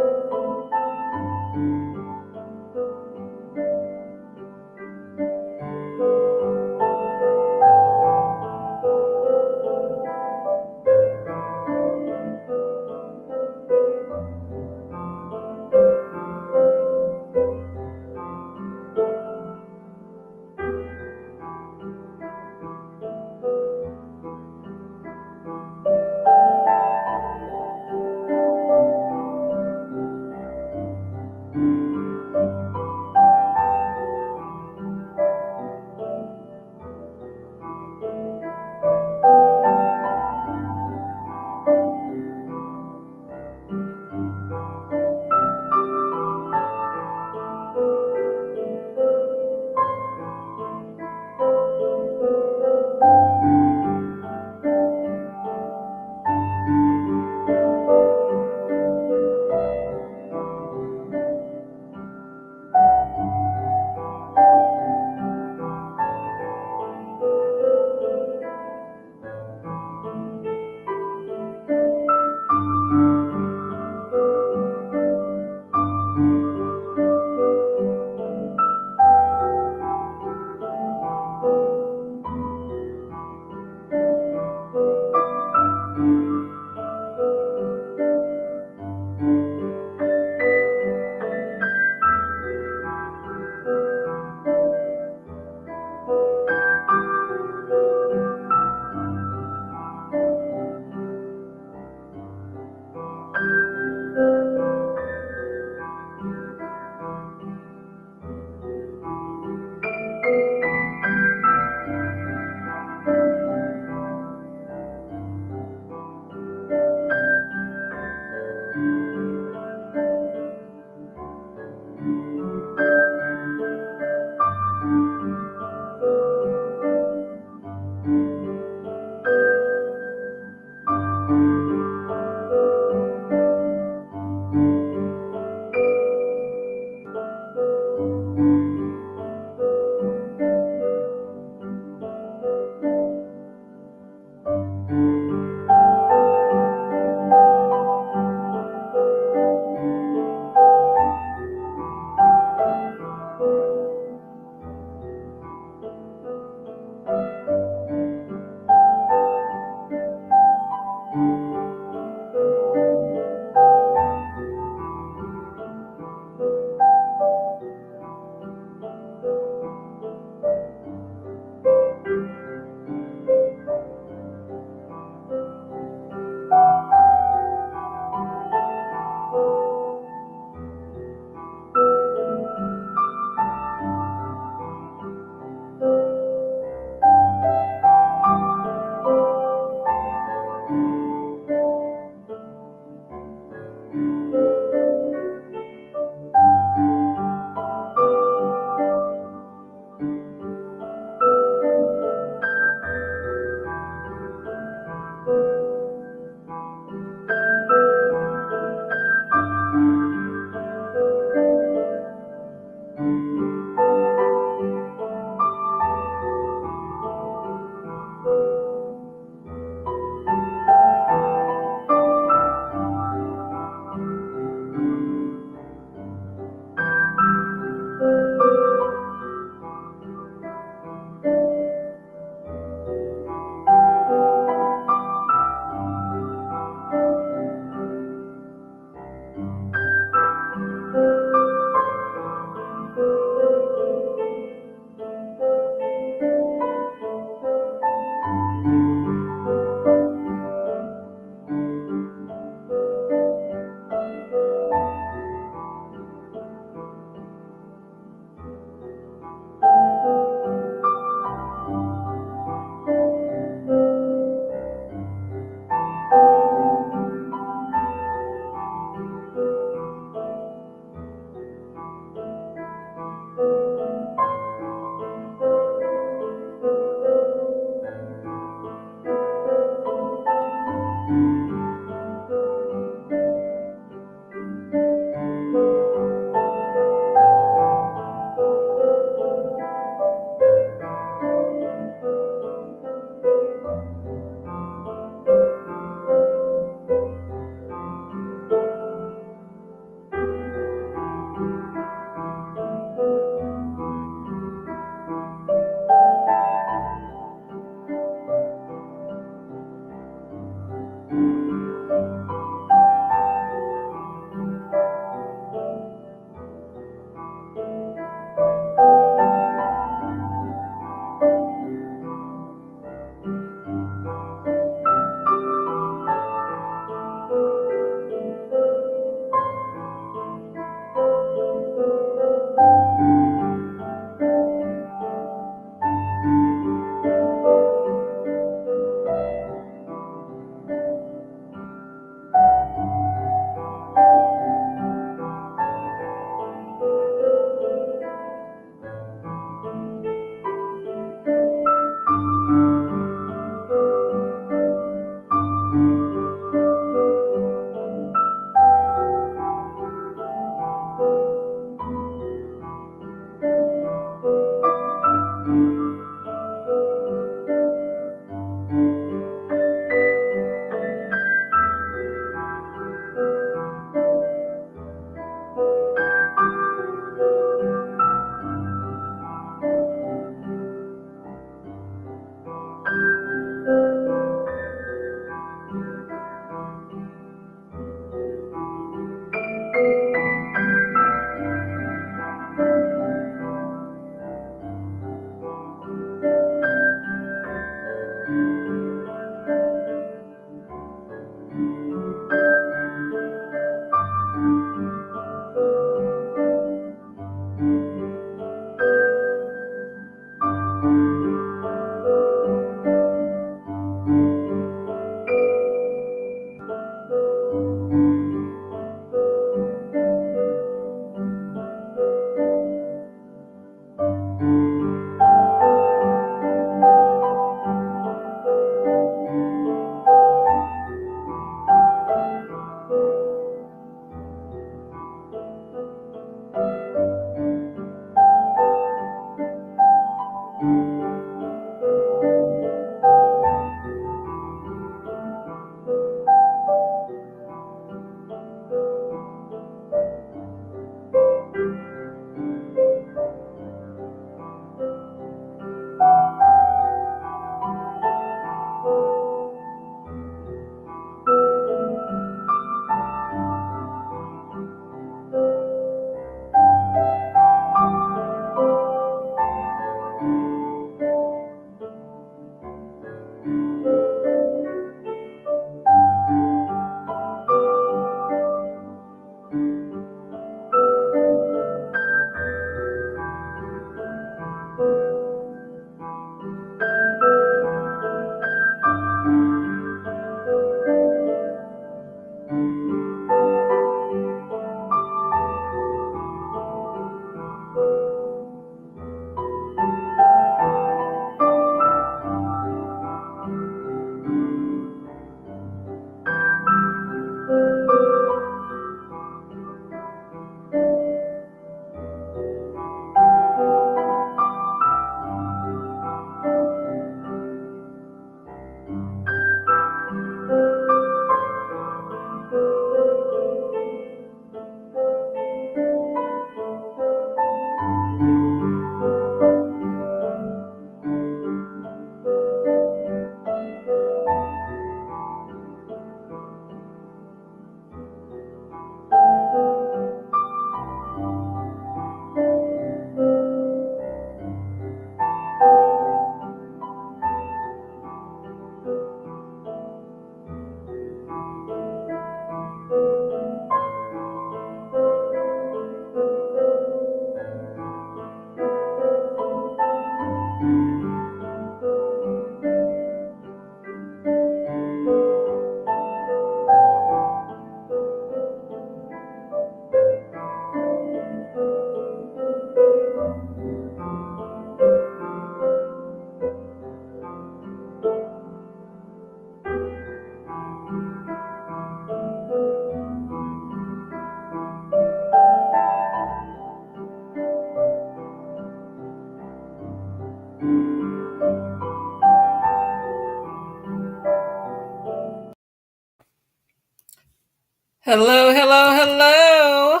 Hello, hello, hello.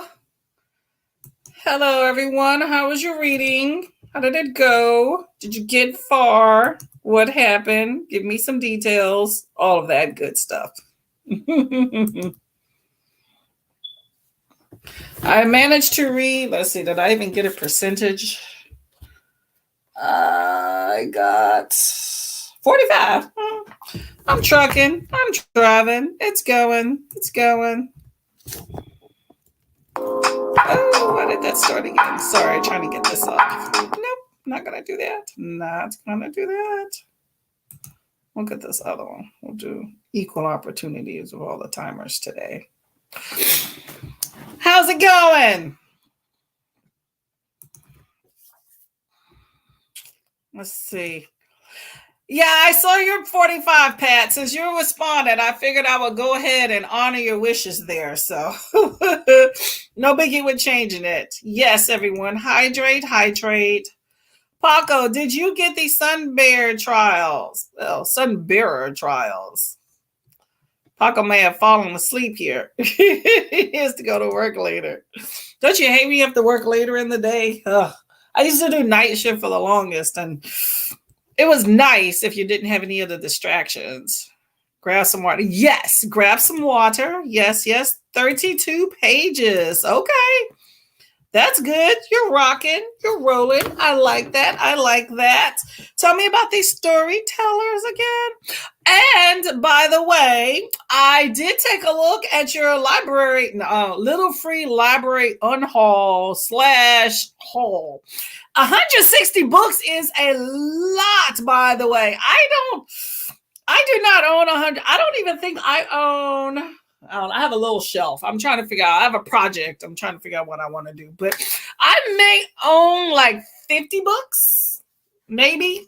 Hello, everyone. How was your reading? How did it go? Did you get far? What happened? Give me some details. All of that good stuff. I managed to read. Let's see, did I even get a percentage? I got 45. I'm trucking. I'm driving. It's going. It's going. Oh, why did that start again? Sorry, trying to get this up. Nope, not going to do that. Not going to do that. Look at this other one. We'll do equal opportunities of all the timers today. How's it going? Let's see. Yeah, I saw your 45, Pat. Since you responded, I figured I would go ahead and honor your wishes there. So, no biggie with changing it. Yes, everyone, hydrate, hydrate. Paco, did you get the Sunbearer trials? Oh, Sunbearer trials. Paco may have fallen asleep here. He has to go to work later. Don't you hate me? You have to work later in the day? Ugh. I used to do night shift for the longest, and it was nice if you didn't have any other distractions. Grab some water. Yes, grab some water. Yes, yes. 32 pages. Okay. That's good. You're rocking. You're rolling. I like that. I like that. Tell me about these storytellers again. And by the way, I did take a look at your library, Little Free Library Unhaul / haul. 160 books is a lot, by the way. I do not own 100. I don't even think I own. I have a little shelf. I'm trying to figure out. I have a project. I'm trying to figure out what I want to do. But I may own like 50 books, maybe.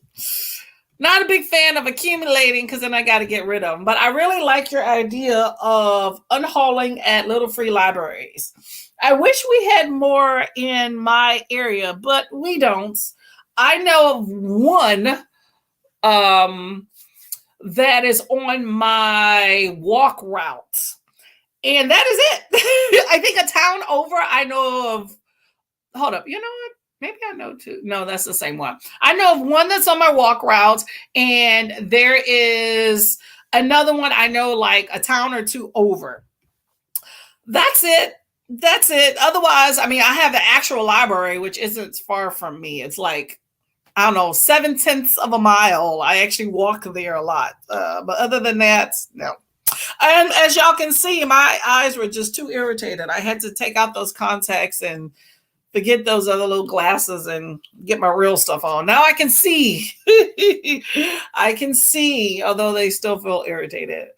Not a big fan of accumulating because then I got to get rid of them. But I really like your idea of unhauling at Little Free Libraries. I wish we had more in my area, but we don't. I know of one that is on my walk route. And that is it. I think a town over, I know of. Hold up. You know what? Maybe I know two. No, that's the same one. I know of one that's on my walk route, and there is another one I know like a town or two over. That's it. That's it. Otherwise, I mean, I have the actual library, which isn't far from me. It's like, I don't know, 7/10 of a mile. I actually walk there a lot. But other than that, no. And as y'all can see, my eyes were just too irritated. I had to take out those contacts and forget those other little glasses and get my real stuff on. Now I can see. I can see, although they still feel irritated.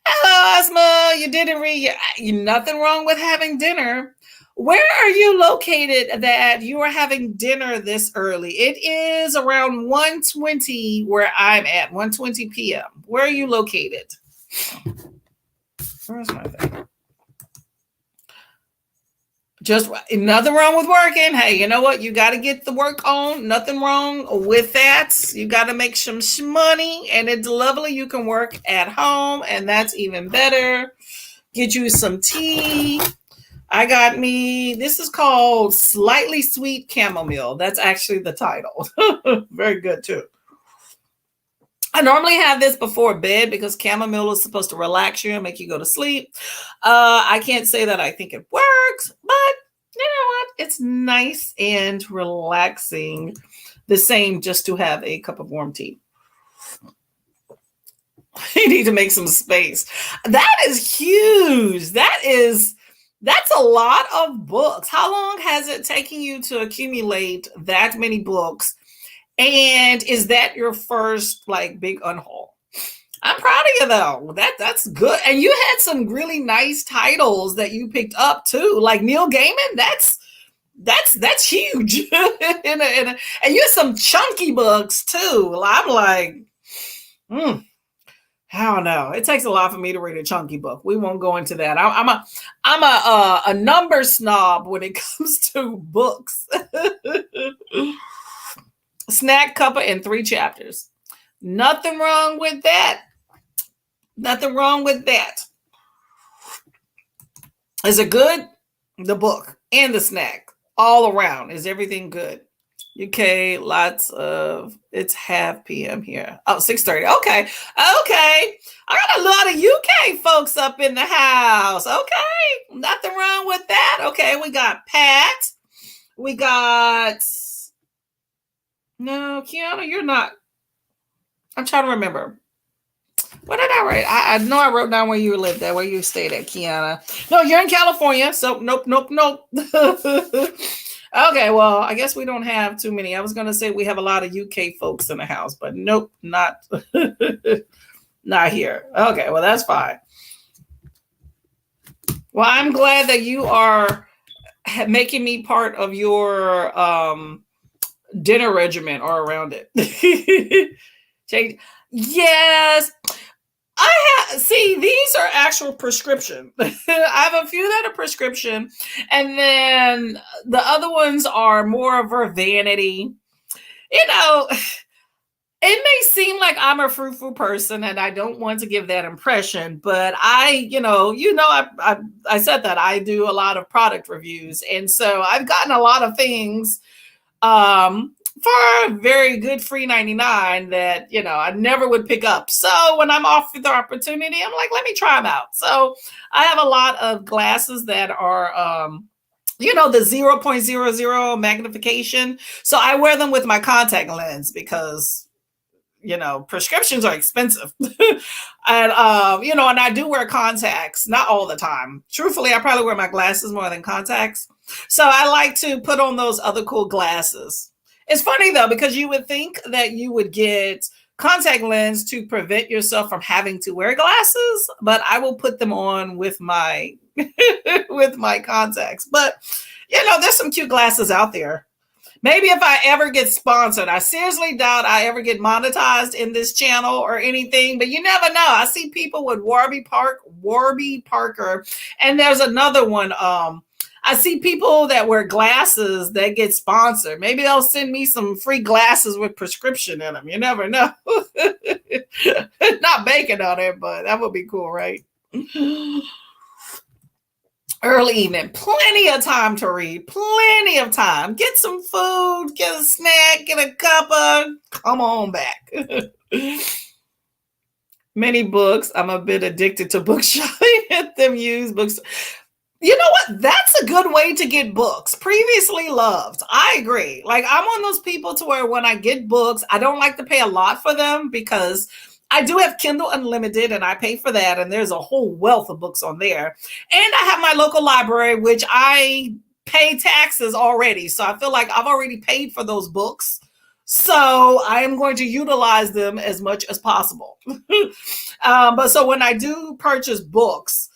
Hello, Asma. You didn't read. Nothing wrong with having dinner. Where are you located that you are having dinner this early? It is around 1:20 where I'm at, 1:20 p.m. Where are you located? Where's my thing? Just nothing wrong with working. Hey, you know what? You got to get the work on. Nothing wrong with that. You got to make some money, and it's lovely. You can work at home, and that's even better. Get you some tea. I got me, this is called Slightly Sweet Chamomile. That's actually the title. Very good, too. I normally have this before bed because chamomile is supposed to relax you and make you go to sleep. I can't say that I think it works, but you know what? It's nice and relaxing. The same just to have a cup of warm tea. You need to make some space. That is huge. That's a lot of books. How long has it taken you to accumulate that many books? And is that your first like big unhaul? I'm proud of you though. That's good. And you had some really nice titles that you picked up too, like Neil Gaiman. That's huge. and you had some chunky books too. I'm like, I don't know. It takes a lot for me to read a chunky book. We won't go into that. I'm a number snob when it comes to books. Snack cuppa in 3 chapters. Nothing wrong with that. Nothing wrong with that. Is it good? The book and the snack all around. Is everything good? UK, lots of, it's half PM here. Oh, 6:30. Okay. Okay. I got a lot of UK folks up in the house. Okay. Nothing wrong with that. Okay. We got Pat. We got, no, Kiana, you're not. I'm trying to remember. What did I write? I know I wrote down where you lived at, where you stayed at, Kiana. No, you're in California. So nope. Okay, well, I guess we don't have too many. I was going to say we have a lot of UK folks in the house, but nope, not not here. Okay, well, that's fine. Well, I'm glad that you are making me part of your dinner regimen or around it. Change. Yes. See, these are actual prescription. I have a few that are prescription, and then the other ones are more of a vanity. You know, it may seem like I'm a fruitful person, and I don't want to give that impression, but I said that I do a lot of product reviews, and so I've gotten a lot of things for a very good free 99 that I never would pick up. So when I'm offered the opportunity, I'm like, let me try them out. So I have a lot of glasses that are the 0.00 magnification. So I wear them with my contact lens because prescriptions are expensive. And and I do wear contacts, not all the time. Truthfully, I probably wear my glasses more than contacts. So I like to put on those other cool glasses. It's funny though, because you would think that you would get contact lens to prevent yourself from having to wear glasses, but I will put them on with my with my contacts. But there's some cute glasses out there. Maybe if I ever get sponsored, I seriously doubt I ever get monetized in this channel or anything, but you never know. I see people with Warby Parker, and there's another one. I see people that wear glasses that get sponsored. Maybe they'll send me some free glasses with prescription in them. You never know. Not banking on it, but that would be cool, right? Early evening, plenty of time to read, plenty of time. Get some food, get a snack, get a cuppa, come on back. Many books. I'm a bit addicted to book shopping at them used books. You know what? That's a good way to get books. Previously loved. I agree. Like, I'm one of those people to where when I get books, I don't like to pay a lot for them because I do have Kindle Unlimited and I pay for that. And there's a whole wealth of books on there. And I have my local library, which I pay taxes already. So I feel like I've already paid for those books. So I am going to utilize them as much as possible. But so when I do purchase books,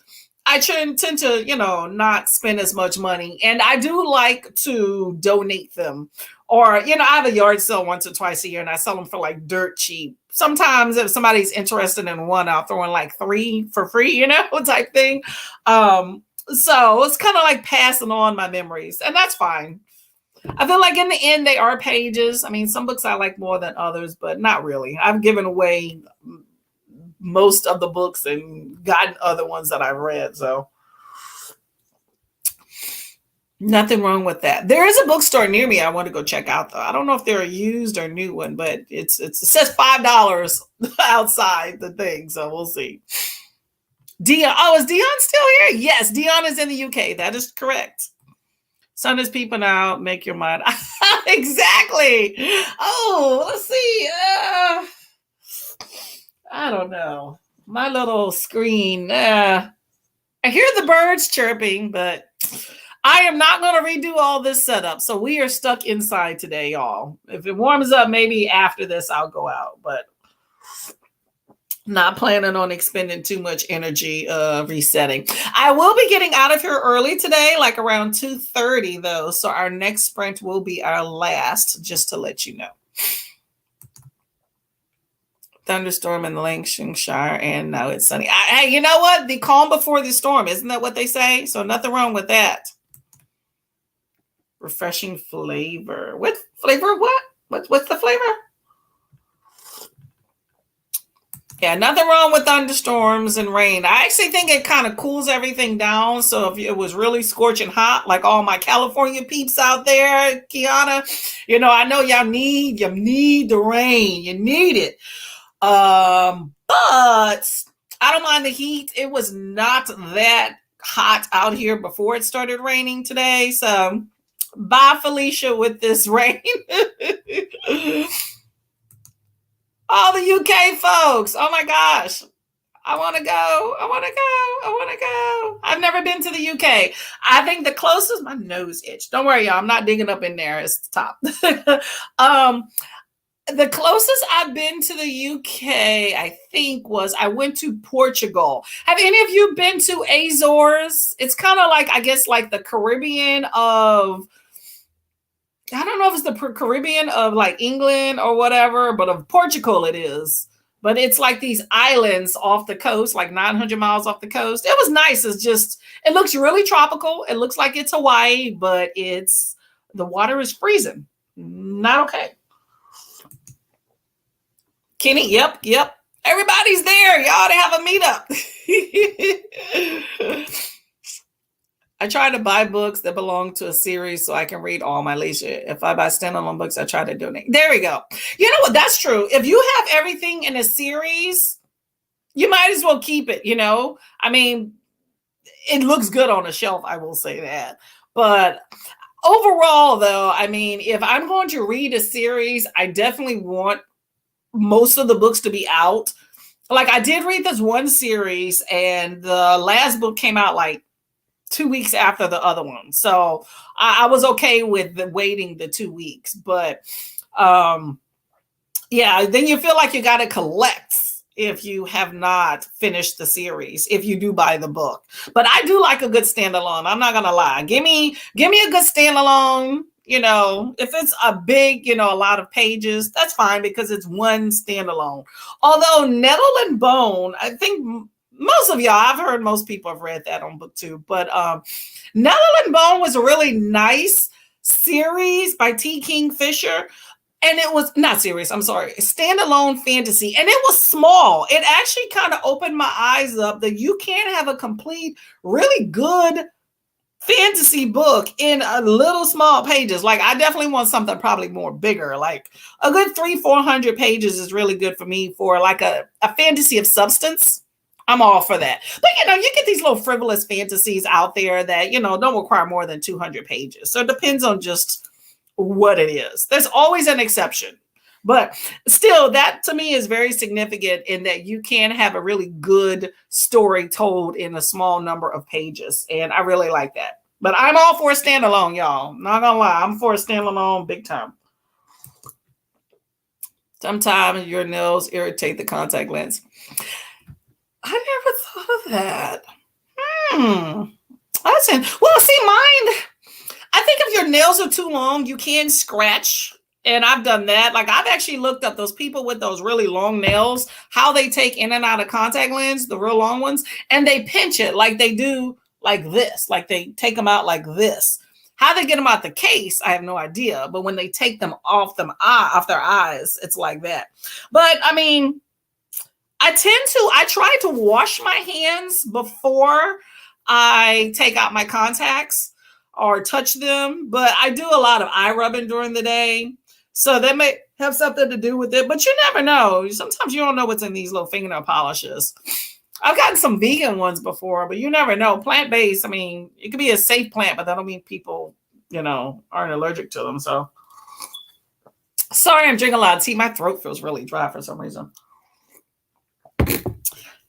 I tend to, not spend as much money. And I do like to donate them. Or, I have a yard sale once or twice a year and I sell them for like dirt cheap. Sometimes if somebody's interested in one, I'll throw in like 3 for free, type thing. So it's kind of like passing on my memories, and that's fine. I feel like in the end, they are pages. I mean, some books I like more than others, but not really. I've given away most of the books and gotten other ones that I've read. So nothing wrong with that. There is a bookstore near me I want to go check out though. I don't know if they're a used or new one, but it says $5 outside the thing. So we'll see. Dion. Oh, is Dion still here? Yes, Dion is in the UK. That is correct. Sun is peeping out. Make your mind. Exactly. Oh, let's see. I don't know. My little screen. I hear the birds chirping, but I am not going to redo all this setup. So we are stuck inside today, y'all. If it warms up, maybe after this, I'll go out. But not planning on expending too much energy resetting. I will be getting out of here early today, like around 2:30 though. So our next sprint will be our last, just to let you know. Thunderstorm in Lancashire, and now it's sunny. Hey, you know what? The calm before the storm. Isn't that what they say? So nothing wrong with that. Refreshing flavor. What flavor? What's the flavor? Yeah, nothing wrong with thunderstorms and rain. I actually think it kind of cools everything down. So if it was really scorching hot, like all my California peeps out there, Kiana, I know y'all need the rain. You need it. But I don't mind the heat. It was not that hot out here before it started raining today. So bye, Felicia, with this rain. All the UK folks. Oh my gosh. I want to go. I've never been to the UK. I think the closest, my nose itch. Don't worry, y'all. I'm not digging up in there. It's the top. The closest I've been to the UK, I think, was I went to Portugal. Have any of you been to Azores? It's kind of like, I guess, like the Caribbean of I don't know if it's the Caribbean of like England or whatever, but of Portugal it is. But it's like these islands off the coast, like 900 miles off the coast. It was nice. It's just, it looks really tropical. It looks like it's Hawaii, but the water is freezing. Not okay. Kenny, yep. Everybody's there. Y'all to have a meetup. I try to buy books that belong to a series so I can read all my leisure. If I buy standalone books, I try to donate. There we go. You know what? That's true. If you have everything in a series, you might as well keep it, you know? I mean, it looks good on a shelf, I will say that. But overall, though, I mean, if I'm going to read a series, I definitely want most of the books to be out. Like, I did read this one series, and the last book came out like 2 weeks after the other one. So I was okay with waiting the 2 weeks. But yeah, then you feel like you got to collect if you have not finished the series, if you do buy the book. But I do like a good standalone. I'm not gonna lie. Give me a good standalone. You know, if it's a big, you know, a lot of pages, that's fine because it's one standalone. Although Nettle and Bone, I think most of y'all, I've heard most people have read that on BookTube, but Nettle and Bone was a really nice series by T. Kingfisher. And it was not serious, I'm sorry, standalone fantasy. And it was small. It actually kind of opened my eyes up that you can have a complete, really good fantasy book in a little small pages. Like, I definitely want something probably more bigger. Like a good 300-400 pages is really good for me for like a fantasy of substance. I'm all for that. But you know, you get these little frivolous fantasies out there that, you know, don't require more than 200 pages. So it depends on just what it is. There's always an exception. But still, that to me is very significant in that you can have a really good story told in a small number of pages. And I really like that. But I'm all for a standalone, y'all. Not gonna lie, I'm for a standalone big time. Sometimes your nails irritate the contact lens. I never thought of that. That's it. Well, see, mine, I think if your nails are too long, you can scratch. And I've done that. Like, I've actually looked up those people with those really long nails, how they take in and out of contact lens, the real long ones, and they pinch it like they do like this, like they take them out like this. How they get them out the case, I have no idea. But when they take them off their eyes, it's like that. But I mean, I try to wash my hands before I take out my contacts or touch them, but I do a lot of eye rubbing during the day. So that may have something to do with it, but you never know. Sometimes you don't know what's in these little fingernail polishes. I've gotten some vegan ones before, but you never know. Plant-based, I mean, it could be a safe plant, but that don't mean people, you know, aren't allergic to them. So sorry, I'm drinking a lot of tea. My throat feels really dry for some reason.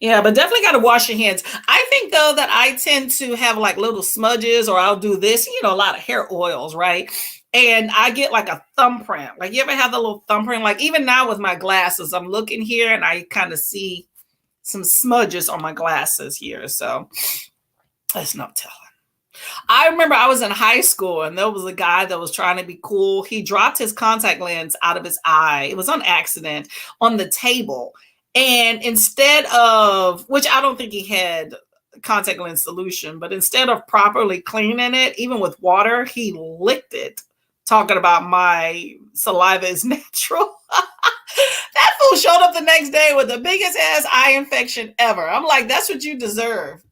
Yeah, but definitely got to wash your hands. I think though that I tend to have like little smudges, or I'll do this, you know, a lot of hair oils, right? And I get like a thumbprint. Like, you ever have the little thumbprint? Like, even now with my glasses, I'm looking here and I kind of see some smudges on my glasses here. So that's no telling. I remember I was in high school and there was a guy that was trying to be cool. He dropped his contact lens out of his eye. It was on accident on the table. And instead of, which I don't think he had contact lens solution, but instead of properly cleaning it, even with water, he licked it, talking about my saliva is natural. That fool showed up the next day with the biggest ass eye infection ever. I'm like, that's what you deserve.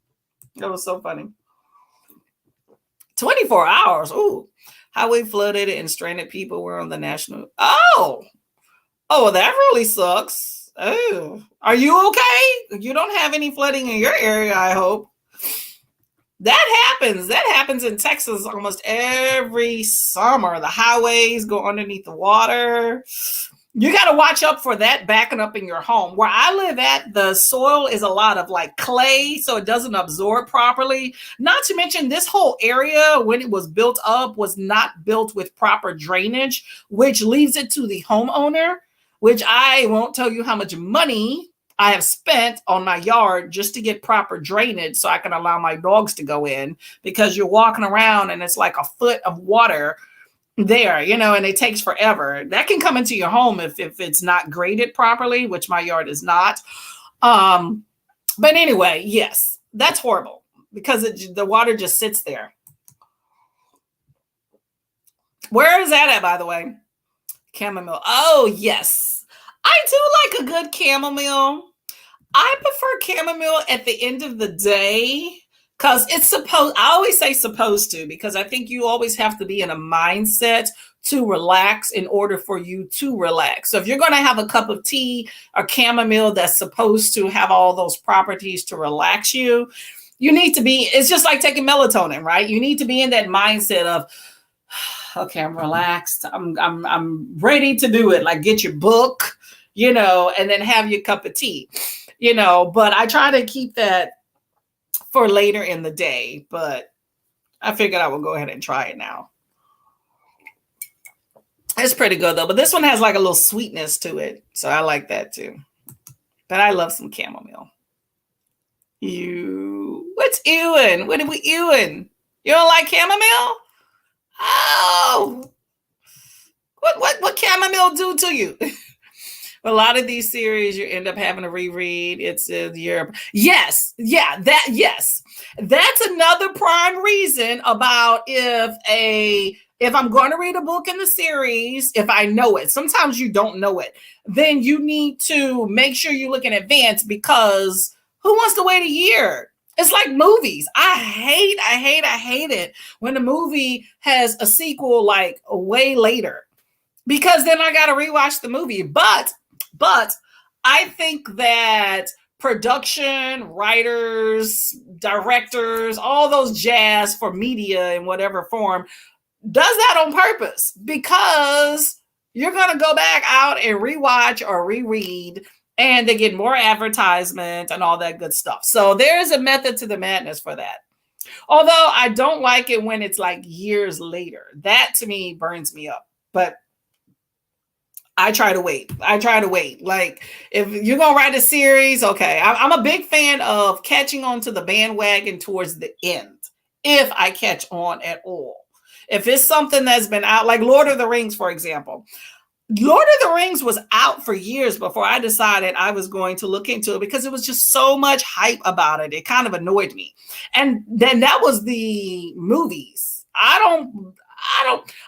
That was so funny. 24 hours. Ooh. Highway flooded and stranded people were on the national. Oh, well, that really sucks. Oh, are you okay? You don't have any flooding in your area, I hope. That happens. That happens in Texas almost every summer. The highways go underneath the water. You got to watch up for that backing up in your home. Where I live at, the soil is a lot of like clay, so it doesn't absorb properly. Not to mention, this whole area, when it was built up, was not built with proper drainage, which leaves it to the homeowner, which I won't tell you how much money I have spent on my yard just to get proper drainage so I can allow my dogs to go in, because you're walking around and it's like a foot of water there, and it takes forever. That can come into your home if it's not graded properly, which my yard is not. Um, but anyway, yes, that's horrible because the water just sits there. Where is that at, by the way? Chamomile. Oh, yes. I do like a good chamomile. I prefer chamomile at the end of the day because I always say supposed to, because I think you always have to be in a mindset to relax in order for you to relax. So if you're going to have a cup of tea or chamomile that's supposed to have all those properties to relax you, you need to be, it's just like taking melatonin, right? You need to be in that mindset of, okay, I'm relaxed. I'm ready to do it. Like get your book, and then have your cup of tea, but I try to keep that for later in the day, but I figured I would go ahead and try it now. It's pretty good though, but this one has like a little sweetness to it. So I like that too. But I love some chamomile. What's ewing? What are we ewing? You don't like chamomile? Oh, what chamomile do to you? A lot of these series you end up having to reread. It's in Europe. Yes. That's another prime reason about if I'm going to read a book in the series, if I know it, sometimes you don't know it, then you need to make sure you look in advance, because who wants to wait a year? It's like movies. I hate it when a movie has a sequel like way later, because then I got to rewatch the movie. But I think that production, writers, directors, all those jazz for media in whatever form does that on purpose, because you're going to go back out and rewatch or reread, and they get more advertisement and all that good stuff. So there's a method to the madness for that. Although I don't like it when it's like years later. That to me burns me up. But I try to wait. Like if you're going to write a series, okay. I'm a big fan of catching on to the bandwagon towards the end, if I catch on at all. If it's something that's been out, like Lord of the Rings, for example. Lord of the Rings was out for years before I decided I was going to look into it, because it was just so much hype about it. It kind of annoyed me. And then that was the movies. I've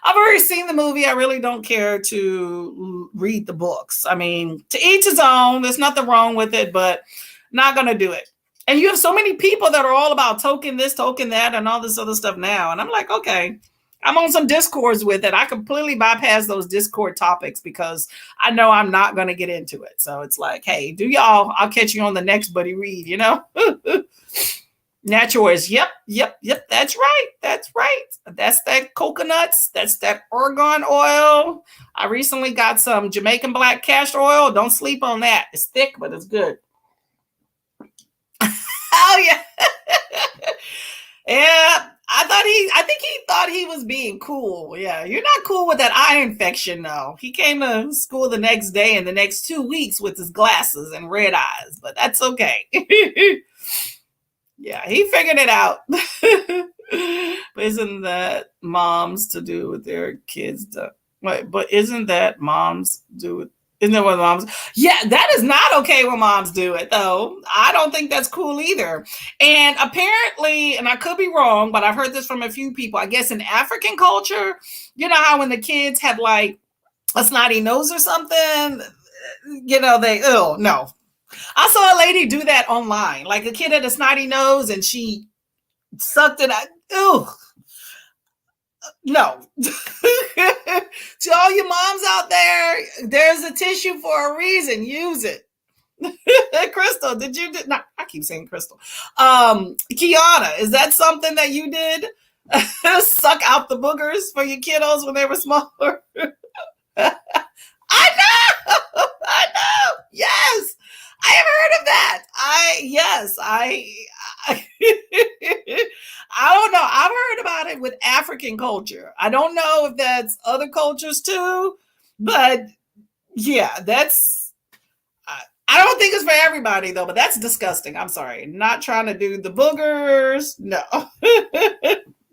already seen the movie. I really don't care to read the books. I mean, to each his own. There's nothing wrong with it, but not going to do it. And you have so many people that are all about token this, token that, and all this other stuff now. And I'm like, okay, I'm on some discords with it. I completely bypass those discord topics because I know I'm not going to get into it. So it's like, hey, do y'all, I'll catch you on the next buddy read, Natural is, yep. That's right. That's that coconuts. That's that argan oil. I recently got some Jamaican black castor oil. Don't sleep on that. It's thick, but it's good. Oh yeah. Yeah. I think he thought he was being cool. Yeah. You're not cool with that eye infection, though. He came to school the next day and the next 2 weeks with his glasses and red eyes, but that's okay. Yeah, he figured it out. But isn't that moms to do with their kids? Wait, but isn't that moms do it? Isn't that what moms? Yeah, that is not okay when moms do it, though. I don't think that's cool either. And apparently, and I could be wrong, but I've heard this from a few people. I guess in African culture, you know how when the kids have like a snotty nose or something, no. I saw a lady do that online. Like a kid had a snotty nose and she sucked it out. Ew. No. To all you moms out there, there's a tissue for a reason. Use it. Crystal, did you do? No, I keep saying Crystal. Kiana, is that something that you did? Suck out the boogers for your kiddos when they were smaller? I know. Yes. I have heard of that. I don't know. I've heard about it with African culture. I don't know if that's other cultures too, but yeah, I don't think it's for everybody though, but that's disgusting. I'm sorry. Not trying to do the boogers. No.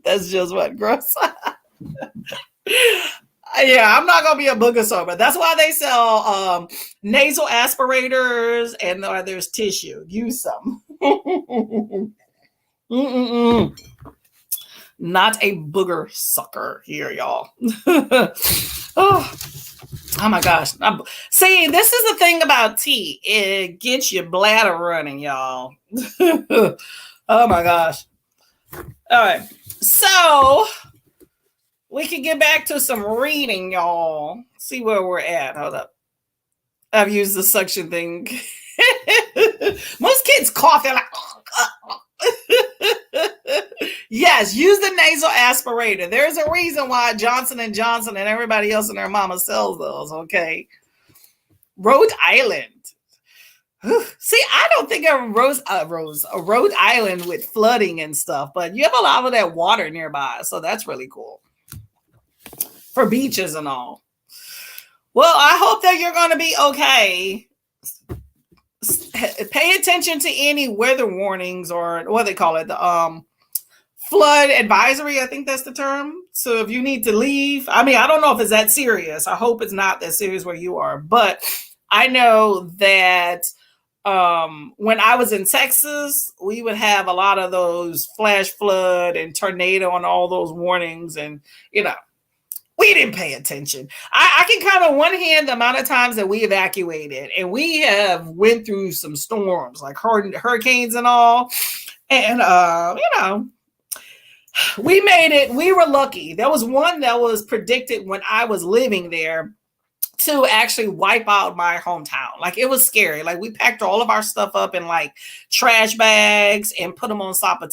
That's just what gross. Yeah, I'm not gonna be a booger sober. That's why they sell nasal aspirators and there's tissue. Use some. Mm-mm-mm. Not a booger sucker here, y'all. Oh, oh my gosh. See, this is the thing about tea. It gets your bladder running, y'all. Oh my gosh. All right. So we can get back to some reading, y'all. See where we're at. Hold up. I've used the suction thing. Most kids cough. They're like, yes, use the nasal aspirator. There's a reason why Johnson and Johnson and everybody else and their mama sells those. Okay, Rhode Island. See, I don't think of Rhode Island with flooding and stuff, but you have a lot of that water nearby, so that's really cool for beaches and all. Well, I hope that you're going to be okay. Pay attention to any weather warnings or what they call it, the flood advisory. I think that's the term. So if you need to leave, I mean, I don't know if it's that serious. I hope it's not that serious where you are, but I know that when I was in Texas, we would have a lot of those flash flood and tornado and all those warnings, and we didn't pay attention. I can count on one hand the amount of times that we evacuated, and we have went through some storms like hurricanes and all. And, we made it. We were lucky. There was one that was predicted when I was living there to actually wipe out my hometown. Like, it was scary. Like, we packed all of our stuff up in like trash bags and put them on top of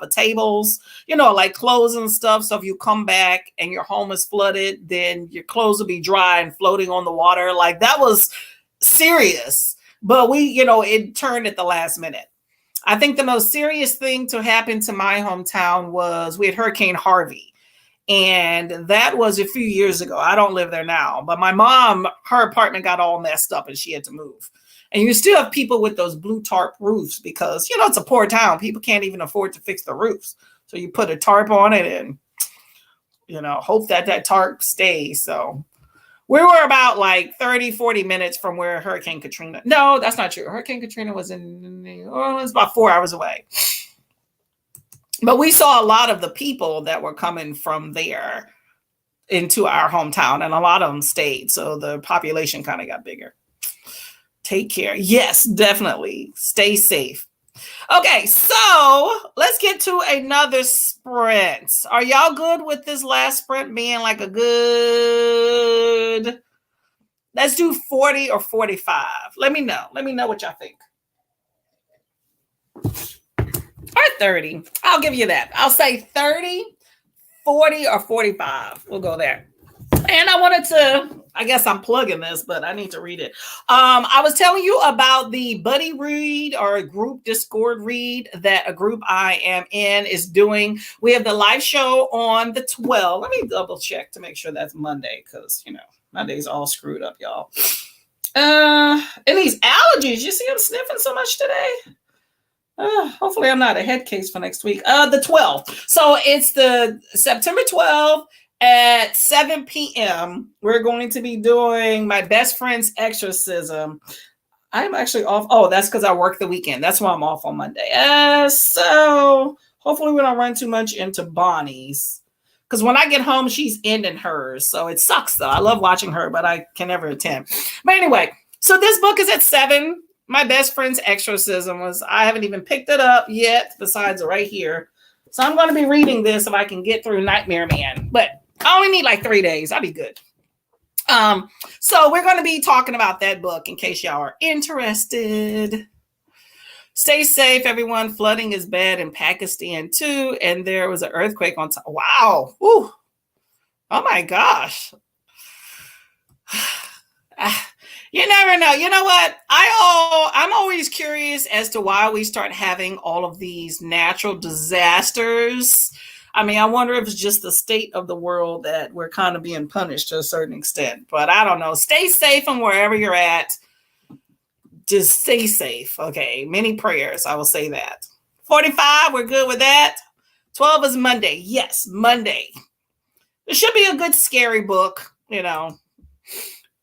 tables, like clothes and stuff. So if you come back and your home is flooded, then your clothes will be dry and floating on the water. Like, that was serious. But it turned at the last minute. I think the most serious thing to happen to my hometown was we had Hurricane Harvey. And that was a few years ago. I don't live there now, but my mom, her apartment got all messed up and she had to move. And you still have people with those blue tarp roofs because, it's a poor town. People can't even afford to fix the roofs. So you put a tarp on it and, hope that tarp stays. So we were about like 30, 40 minutes from where Hurricane Katrina. No, that's not true. Hurricane Katrina was it was about 4 hours away. But we saw a lot of the people that were coming from there into our hometown, and a lot of them stayed. So the population kind of got bigger. Take care. Yes, definitely. Stay safe. Okay, so let's get to another sprint. Are y'all good with this last sprint being like a good... Let's do 40 or 45. Let me know. Let me know what y'all think. Or 30. I'll give you that. I'll say 30, 40, or 45. We'll go there. And I wanted to, I guess I'm plugging this, but I need to read it. I was telling you about the buddy read or a group Discord read that a group I am in is doing. We have the live show on the 12th. Let me double check to make sure that's Monday because, my day's all screwed up, y'all. And these allergies, you see I'm sniffing so much today? Hopefully I'm not a head case for next week. The 12th. So it's the September 12th at 7 p.m. We're going to be doing my best friend's exorcism. I'm actually off. Oh, that's because I work the weekend. That's why I'm off on Monday. So hopefully we don't run too much into Bonnie's. Because when I get home, she's ending hers. So it sucks though. I love watching her, but I can never attend. But anyway, so this book is at 7. My best friend's exorcism I haven't even picked it up yet, besides right here. So I'm going to be reading this if I can get through Nightmare Man. But I only need like 3 days. I'll be good. So we're going to be talking about that book in case y'all are interested. Stay safe, everyone. Flooding is bad in Pakistan too. And there was an earthquake on top. Wow. Ooh. Oh my gosh. You never know. You know what? I'm always curious as to why we start having all of these natural disasters. I mean, I wonder if it's just the state of the world that we're kind of being punished to a certain extent. But I don't know. Stay safe from wherever you're at. Just stay safe. Okay. Many prayers. I will say that. 45, we're good with that. 12 is Monday. Yes, Monday. It should be a good scary book, you know.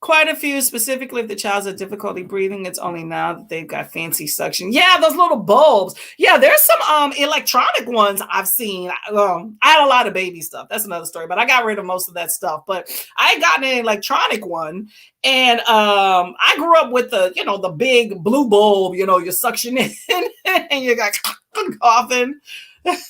Quite a few, specifically if the child's had difficulty breathing. It's only now that they've got fancy suction. Yeah, those little bulbs. Yeah, there's some electronic ones I've seen. I had a lot of baby stuff. That's another story, but I got rid of most of that stuff. But I ain't gotten an electronic one. And I grew up with the big blue bulb, you suction in and you got coughing.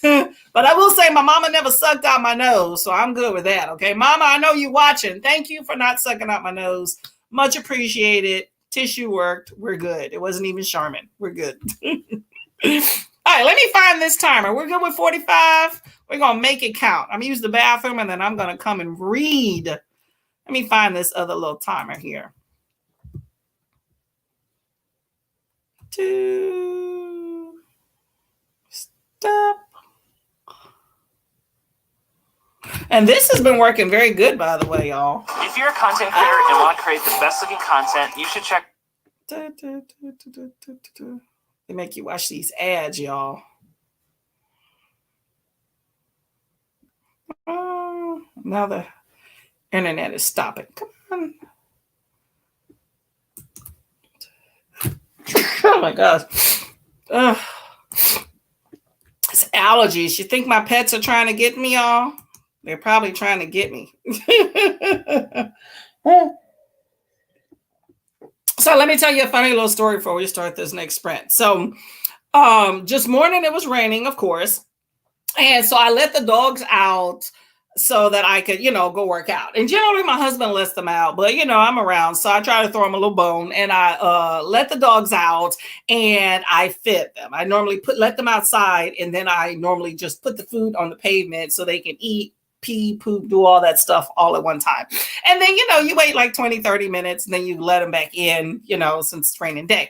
But I will say my mama never sucked out my nose, so I'm good with that. Okay, mama, I know you watching. Thank you for not sucking out my nose. Much appreciated. Tissue worked. We're good. It wasn't even Charmin. We're good. All right, let me find this timer. We're good with 45. We're going to make it count. I'm going to use the bathroom, and then I'm going to come and read. Let me find this other little timer here. 2. Stop. And this has been working very good, by the way, y'all. If you're a content creator and want to create the best looking content, you should check. They make you watch these ads, y'all. Now the internet is stopping. Come on. Oh my gosh. It's allergies. You think my pets are trying to get me, y'all? They're probably trying to get me. So let me tell you a funny little story before we start this next sprint. So just morning, it was raining, of course. And so I let the dogs out so that I could, go work out. And generally my husband lets them out, but I'm around. So I try to throw them a little bone, and I let the dogs out and I fed them. I normally let them outside, and then I normally just put the food on the pavement so they can eat, pee, poop, do all that stuff all at one time. And then, you wait like 20, 30 minutes, and then you let them back in, since it's raining day.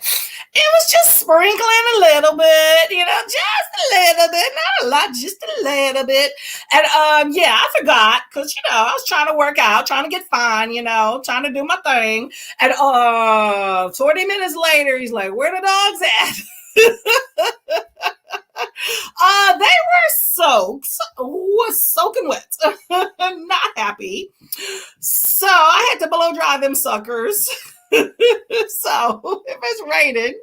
It was just sprinkling a little bit, just a little bit, not a lot, just a little bit. And I forgot because, I was trying to work out, trying to get fine, trying to do my thing. And 40 minutes later, he's like, "Where the dogs at?" They were soaking wet. Not happy. So I had to blow dry them suckers. So if it's raining,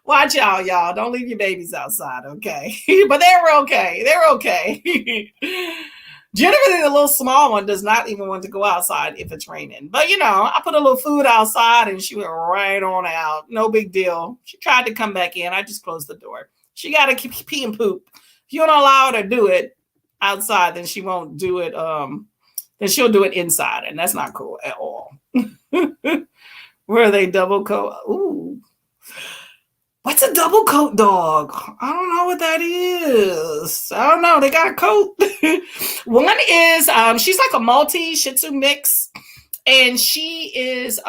watch out, y'all. Don't leave your babies outside, okay? But they were okay. They're okay. Generally, the little small one does not even want to go outside if it's raining. But, I put a little food outside and she went right on out. No big deal. She tried to come back in. I just closed the door. She got to pee and poop. If you don't allow her to do it outside, then she won't do it. Then she'll do it inside, and that's not cool at all. Where are they double coat? Ooh. What's a double coat dog? I don't know what that is. I don't know. They got a coat. One is, she's like a Maltese Shih Tzu mix. And she is,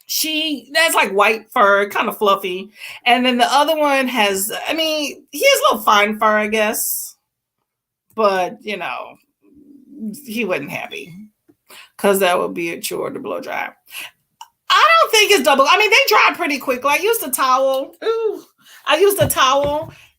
she has like white fur, kind of fluffy. And then the other one has, he has a little fine fur, I guess. But, he wasn't happy. Because that would be a chore to blow dry. I don't think it's double. They dry pretty quickly. I used a towel.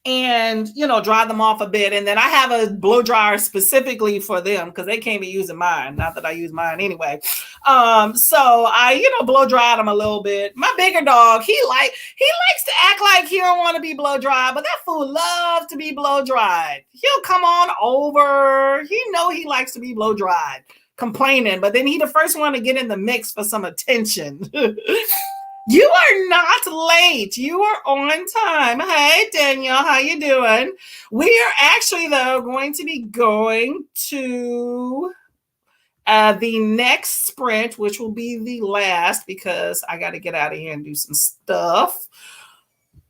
And, dry them off a bit. And then I have a blow dryer specifically for them because they can't be using mine. Not that I use mine anyway. So I, blow dry them a little bit. My bigger dog, he likes to act like he don't want to be blow dried, but that fool loves to be blow dried. He'll come on over. He likes to be blow dried. Complaining, but then he the first one to get in the mix for some attention. You are not late. You are on time. Hey, Danielle, how you doing? We are actually, though, going to be going to the next sprint, which will be the last because I got to get out of here and do some stuff.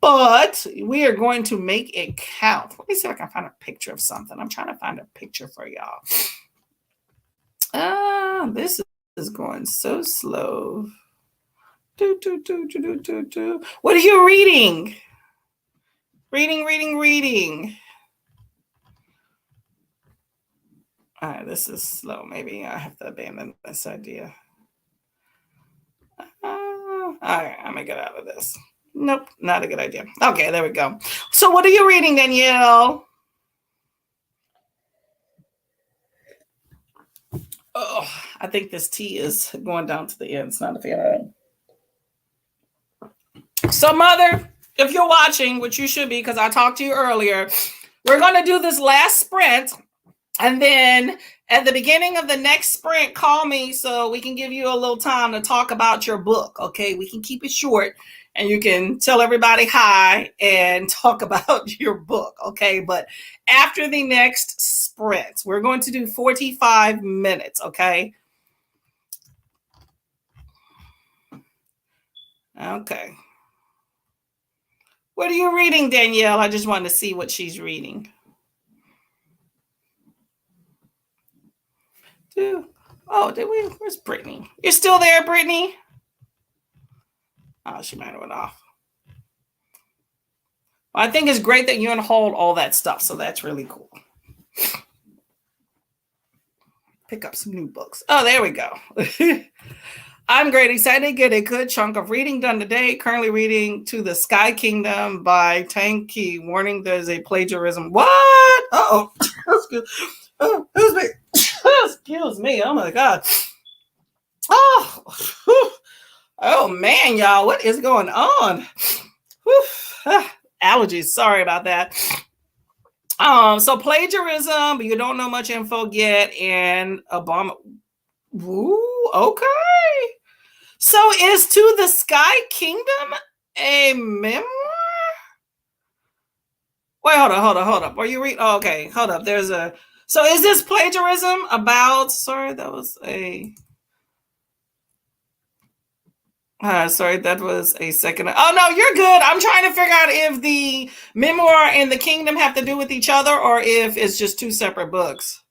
But we are going to make it count. Let me see if I can find a picture of something. I'm trying to find a picture for y'all. This is going so slow. What are you reading? Reading. All right, this is slow. Maybe I have to abandon this idea. All right, I'm going to get out of this. Nope, not a good idea. Okay, there we go. So what are you reading, Danielle? I think this tea is going down to the end. It's not a fan. So, Mother, if you're watching, which you should be because I talked to you earlier, we're going to do this last sprint. And then at the beginning of the next sprint, call me so we can give you a little time to talk about your book. Okay, we can keep it short and you can tell everybody hi and talk about your book. Okay, but after the next sprint, we're going to do 45 minutes. Okay. Okay. What are you reading, Danielle? I just wanted to see what she's reading. Oh, did we? Where's Brittany? You're still there, Brittany? Oh, she might have went off. Well, I think it's great that you and hold all that stuff, so that's really cool. Pick up some new books. Oh, there we go. I'm great. Excited to get a good chunk of reading done today. Currently reading To the Sky Kingdom by Tang Ki. Warning, there's a plagiarism. What? Uh-oh. Excuse me. Excuse me. Oh, my God. Oh. Oh, man, y'all. What is going on? Allergies. Sorry about that. So plagiarism, but you don't know much info yet, and Obama. Ooh, okay. So is To the Sky Kingdom a memoir? Wait, hold up. Are you reading? Oh, okay, hold up. There's a. So is this plagiarism about? Sorry, that was a. Sorry, that was a second. Oh no, you're good. I'm trying to figure out if the memoir and the kingdom have to do with each other, or if it's just two separate books.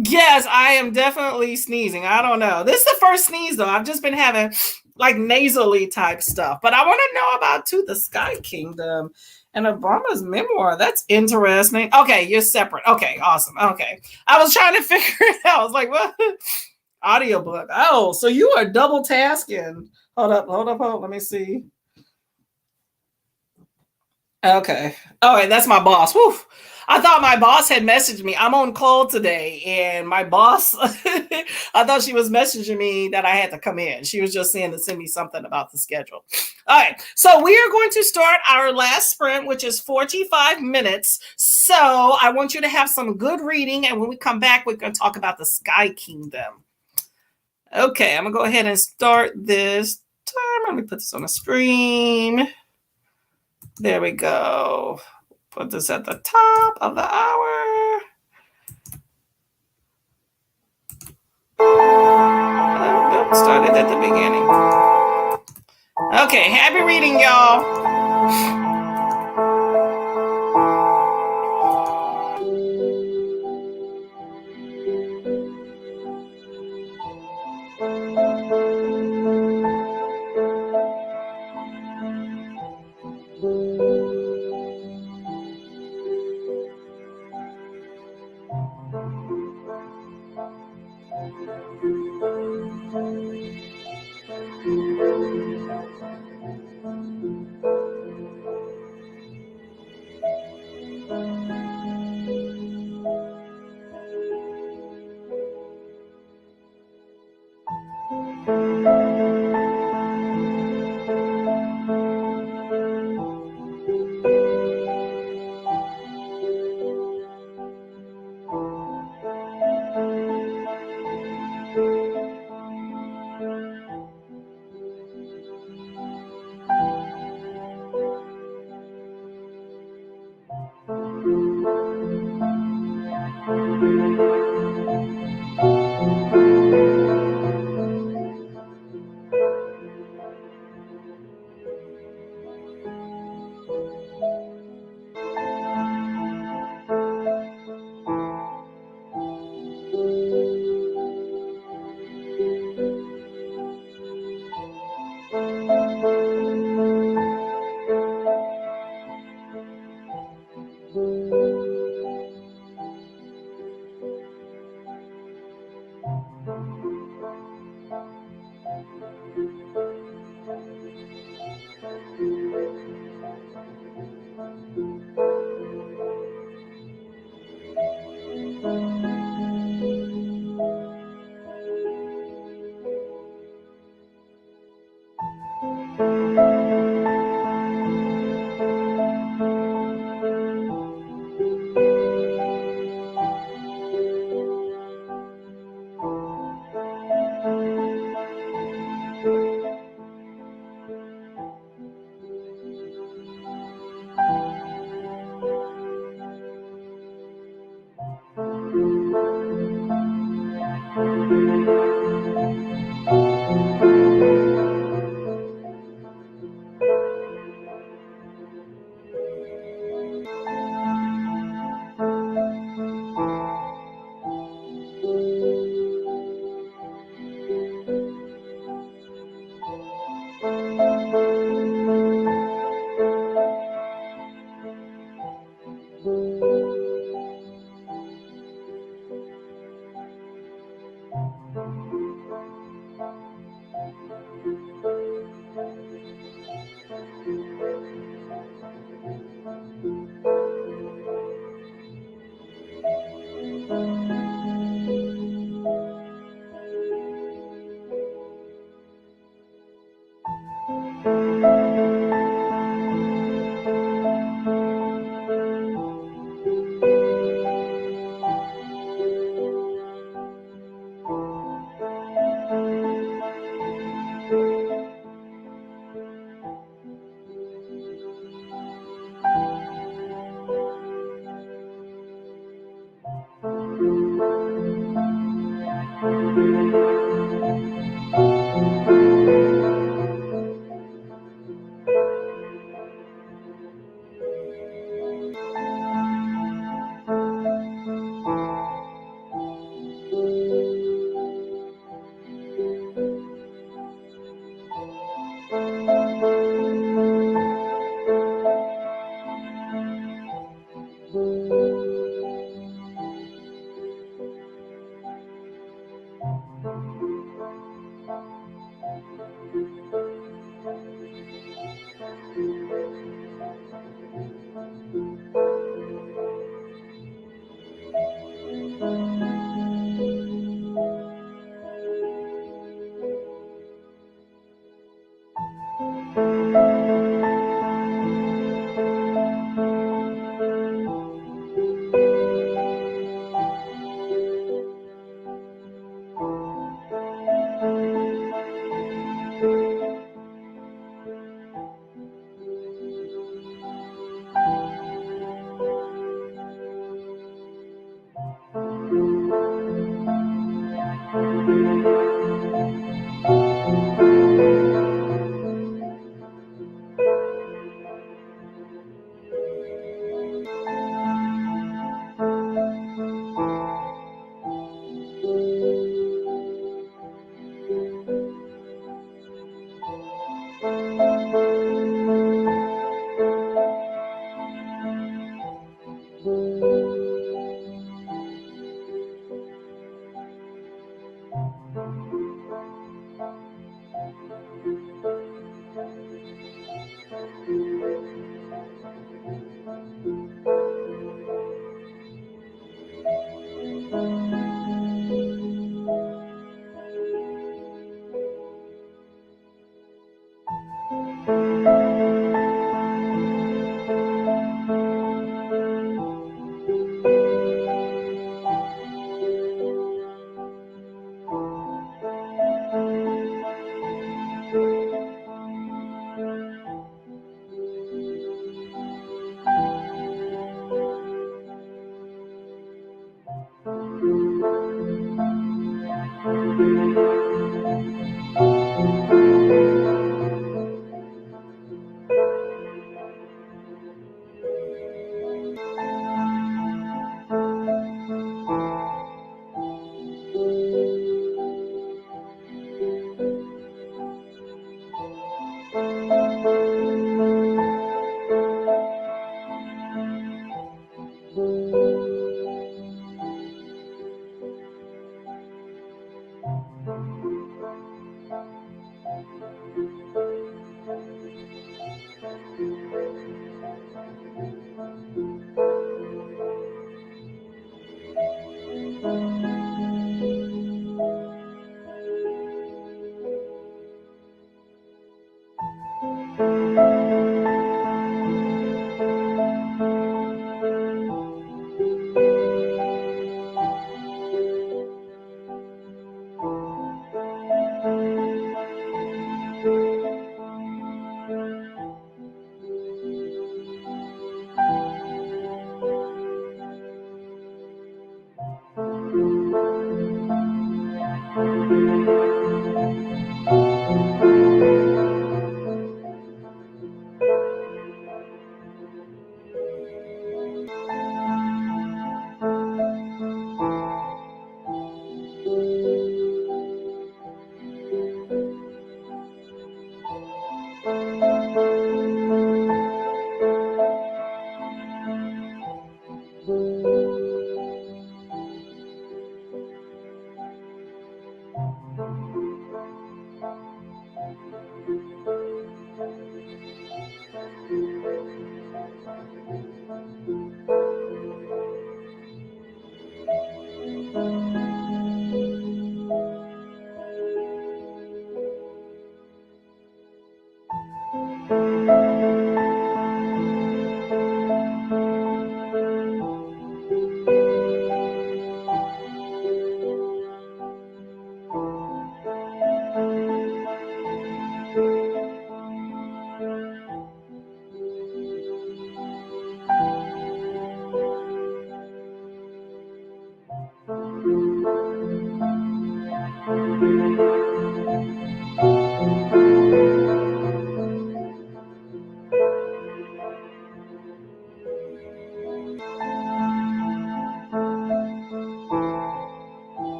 Yes, I am definitely sneezing. I don't know. This is the first sneeze, though. I've just been having like nasally type stuff. But I want to know about To the Sky Kingdom and Obama's memoir. That's interesting. Okay, you're separate. Okay, awesome. Okay. I was trying to figure it out. I was like, what? Audiobook. Oh, so you are double tasking. Hold up. Let me see. Okay. All right, that's my boss. Whew. I thought my boss had messaged me. I'm on call today, and my boss, I thought she was messaging me that I had to come in. She was just saying to send me something about the schedule. All right, so we are going to start our last sprint, which is 45 minutes. So I want you to have some good reading, and when we come back, we're going to talk about the Sky Kingdom. Okay, I'm going to go ahead and start this timer. Let me put this on the stream. There we go. Put this at the top of the hour. Nope, started at the beginning. Okay, happy reading, y'all.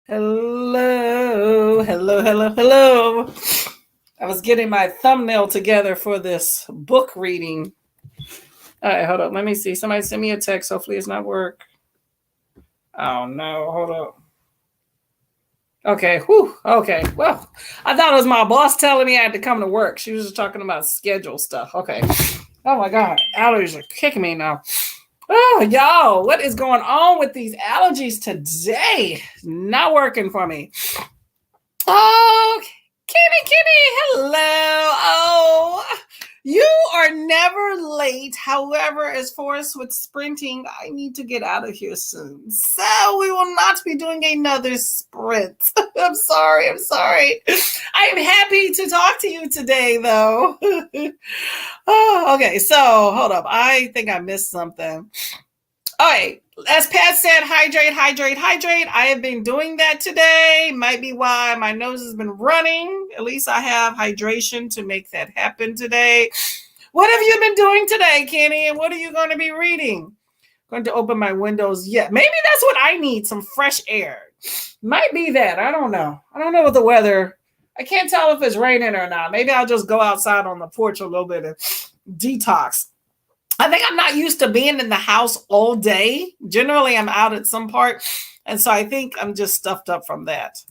Hello, hello, hello, hello. I was getting my thumbnail together for this book reading. All right, hold up. Let me see. Somebody send me a text. Hopefully it's not work. Oh no, hold up. Okay. Whew. Okay. Well, I thought it was my boss telling me I had to come to work. She was just talking about schedule stuff. Okay. Oh my God. Allergies are kicking me now. Oh, y'all, what is going on with these allergies today? Not working for me. Oh, Kitty, hello. Oh, you are never late. However, as far as with sprinting, I need to get out of here soon. So we will not be doing another sprint. I'm sorry. I'm happy to talk to you today, though. Oh, okay, so hold up. I think I missed something. All right, as Pat said, hydrate. I have been doing that today. Might be why my nose has been running. At least I have hydration to make that happen today. What have you been doing today, Kenny? And what are you going to be reading? Going to open my windows yet. Maybe that's what I need, some fresh air. Might be that. I don't know. I don't know what the weather. I can't tell if it's raining or not. Maybe I'll just go outside on the porch a little bit and detox. I think I'm not used to being in the house all day. Generally, I'm out at some part. And so I think I'm just stuffed up from that.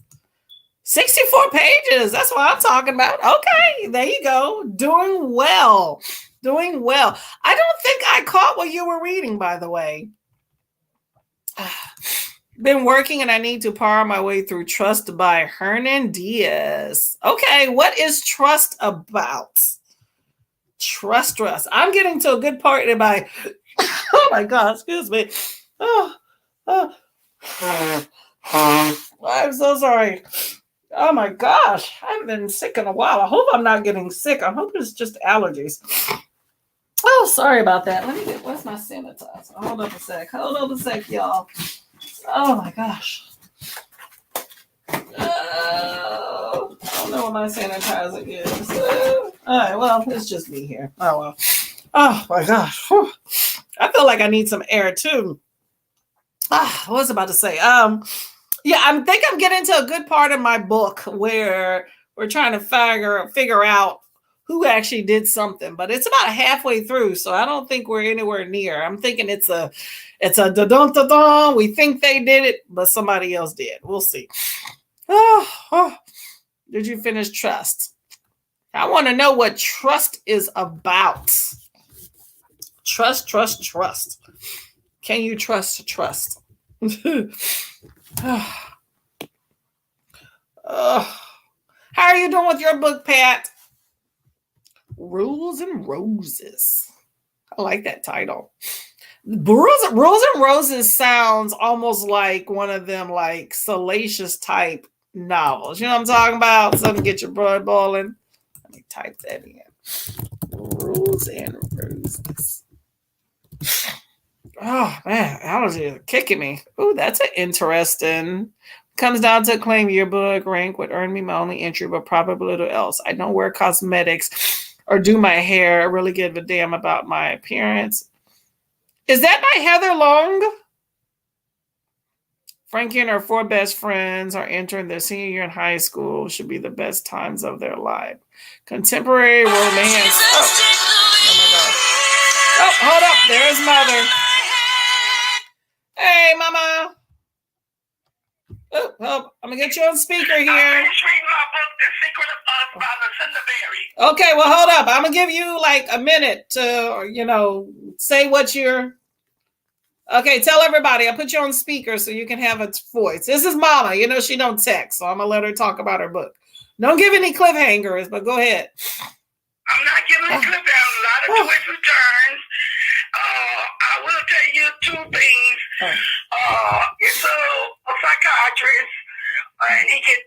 64 pages. That's what I'm talking about. Okay, there you go. Doing well. I don't think I caught what you were reading, by the way. Been working and I need to power my way through Trust by Hernan Diaz. Okay, what is Trust about? Trust. I'm getting to a good part in my. Oh my God! Excuse me. Oh. I'm so sorry. Oh my gosh! I haven't been sick in a while. I hope I'm not getting sick. I hope it's just allergies. Oh, sorry about that. Let me get. Where's my sanitizer? Hold up a sec, y'all. Oh my gosh. I don't know what my sanitizer is. All right, well, it's just me here. Oh, well. Oh, my gosh. Whew. I feel like I need some air, too. What was I about to say? Yeah, I think I'm getting to a good part of my book where we're trying to figure out who actually did something, but it's about halfway through, so I don't think we're anywhere near. I'm thinking it's a da-dun. We think they did it, but somebody else did. We'll see. Oh, did you finish Trust? I want to know what trust is about. Trust. Can you trust? How are you doing with your book, Pat? Rules and Roses. I like that title. Rules and Roses sounds almost like one of them like salacious type novels. You know what I'm talking about? Something to get your blood boiling. Let me type that in. Rules and Roses. Oh man, allergies are kicking me. Oh, that's an interesting. Comes down to claim yearbook rank would earn me my only entry, but probably little else. I don't wear cosmetics or do my hair. I really give a damn about my appearance. Is that by Heather Long? Frankie and her 4 best friends are entering their senior year in high school. Should be the best times of their life. Contemporary romance. Oh my gosh. Oh, hold up. There's Mother. Hey, Mama. Oh, I'm going to get you on speaker here. I finished reading my book, The Secret of by Lucinda Berry. Okay, well, hold up. I'm going to give you like a minute to, say what you're... Okay, tell everybody. I put you on speaker so you can have a voice. This is Mama. She don't text, so I'm going to let her talk about her book. Don't give any cliffhangers, but go ahead. I'm not giving a cliffhangers. A lot of twists and turns. I will tell you 2 things. It's a psychiatrist, and he gets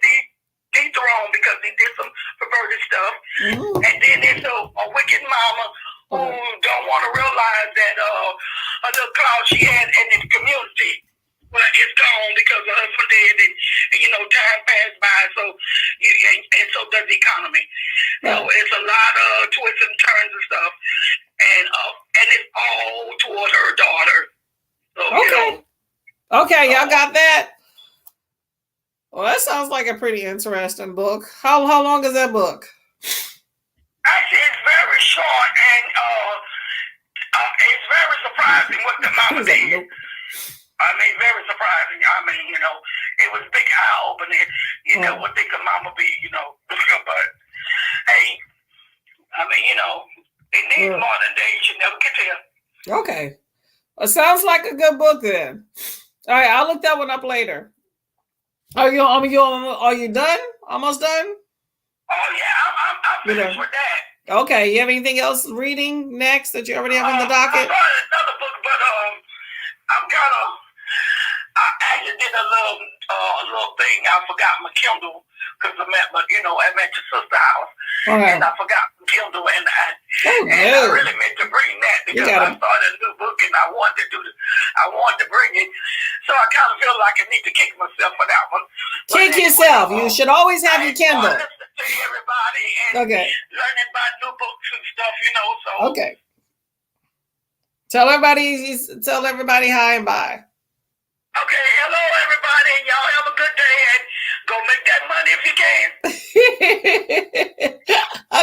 dethroned because he did some perverted stuff. Ooh. And then there's a wicked mama who don't want to realize that a little clout she had in the community, well, it's gone because her husband dead, and time passed by. So, and so does the economy. So it's a lot of twists and turns and stuff, and it's all toward her daughter. So, Okay, y'all got that? Well, that sounds like a pretty interesting book. How long is that book? Actually, it's very short, and it's very surprising what the mama did. I mean, very surprising. I mean, it was big eye opening. What they could mama be, but hey, I mean, it needs more than days. You never can tell. Okay. It sounds like a good book then. All right, I'll look that one up later. Are you done? Almost done? Oh yeah, I'm finished with that. Okay, you have anything else reading next that you already have in the docket? I started another book, but I'm kind of. I actually did a little thing. I forgot my Kindle because I'm at your sister's house, and I forgot my Kindle, and I really meant to bring that because I started a new book and I wanted to bring it. So I kind of feel like I need to kick myself for that one. Kick yourself. You should always have your Kindle. Listening to everybody and learning about new books and stuff, So okay. Tell everybody hi and bye. Okay, hello everybody, and y'all have a good day, and go make that money if you can.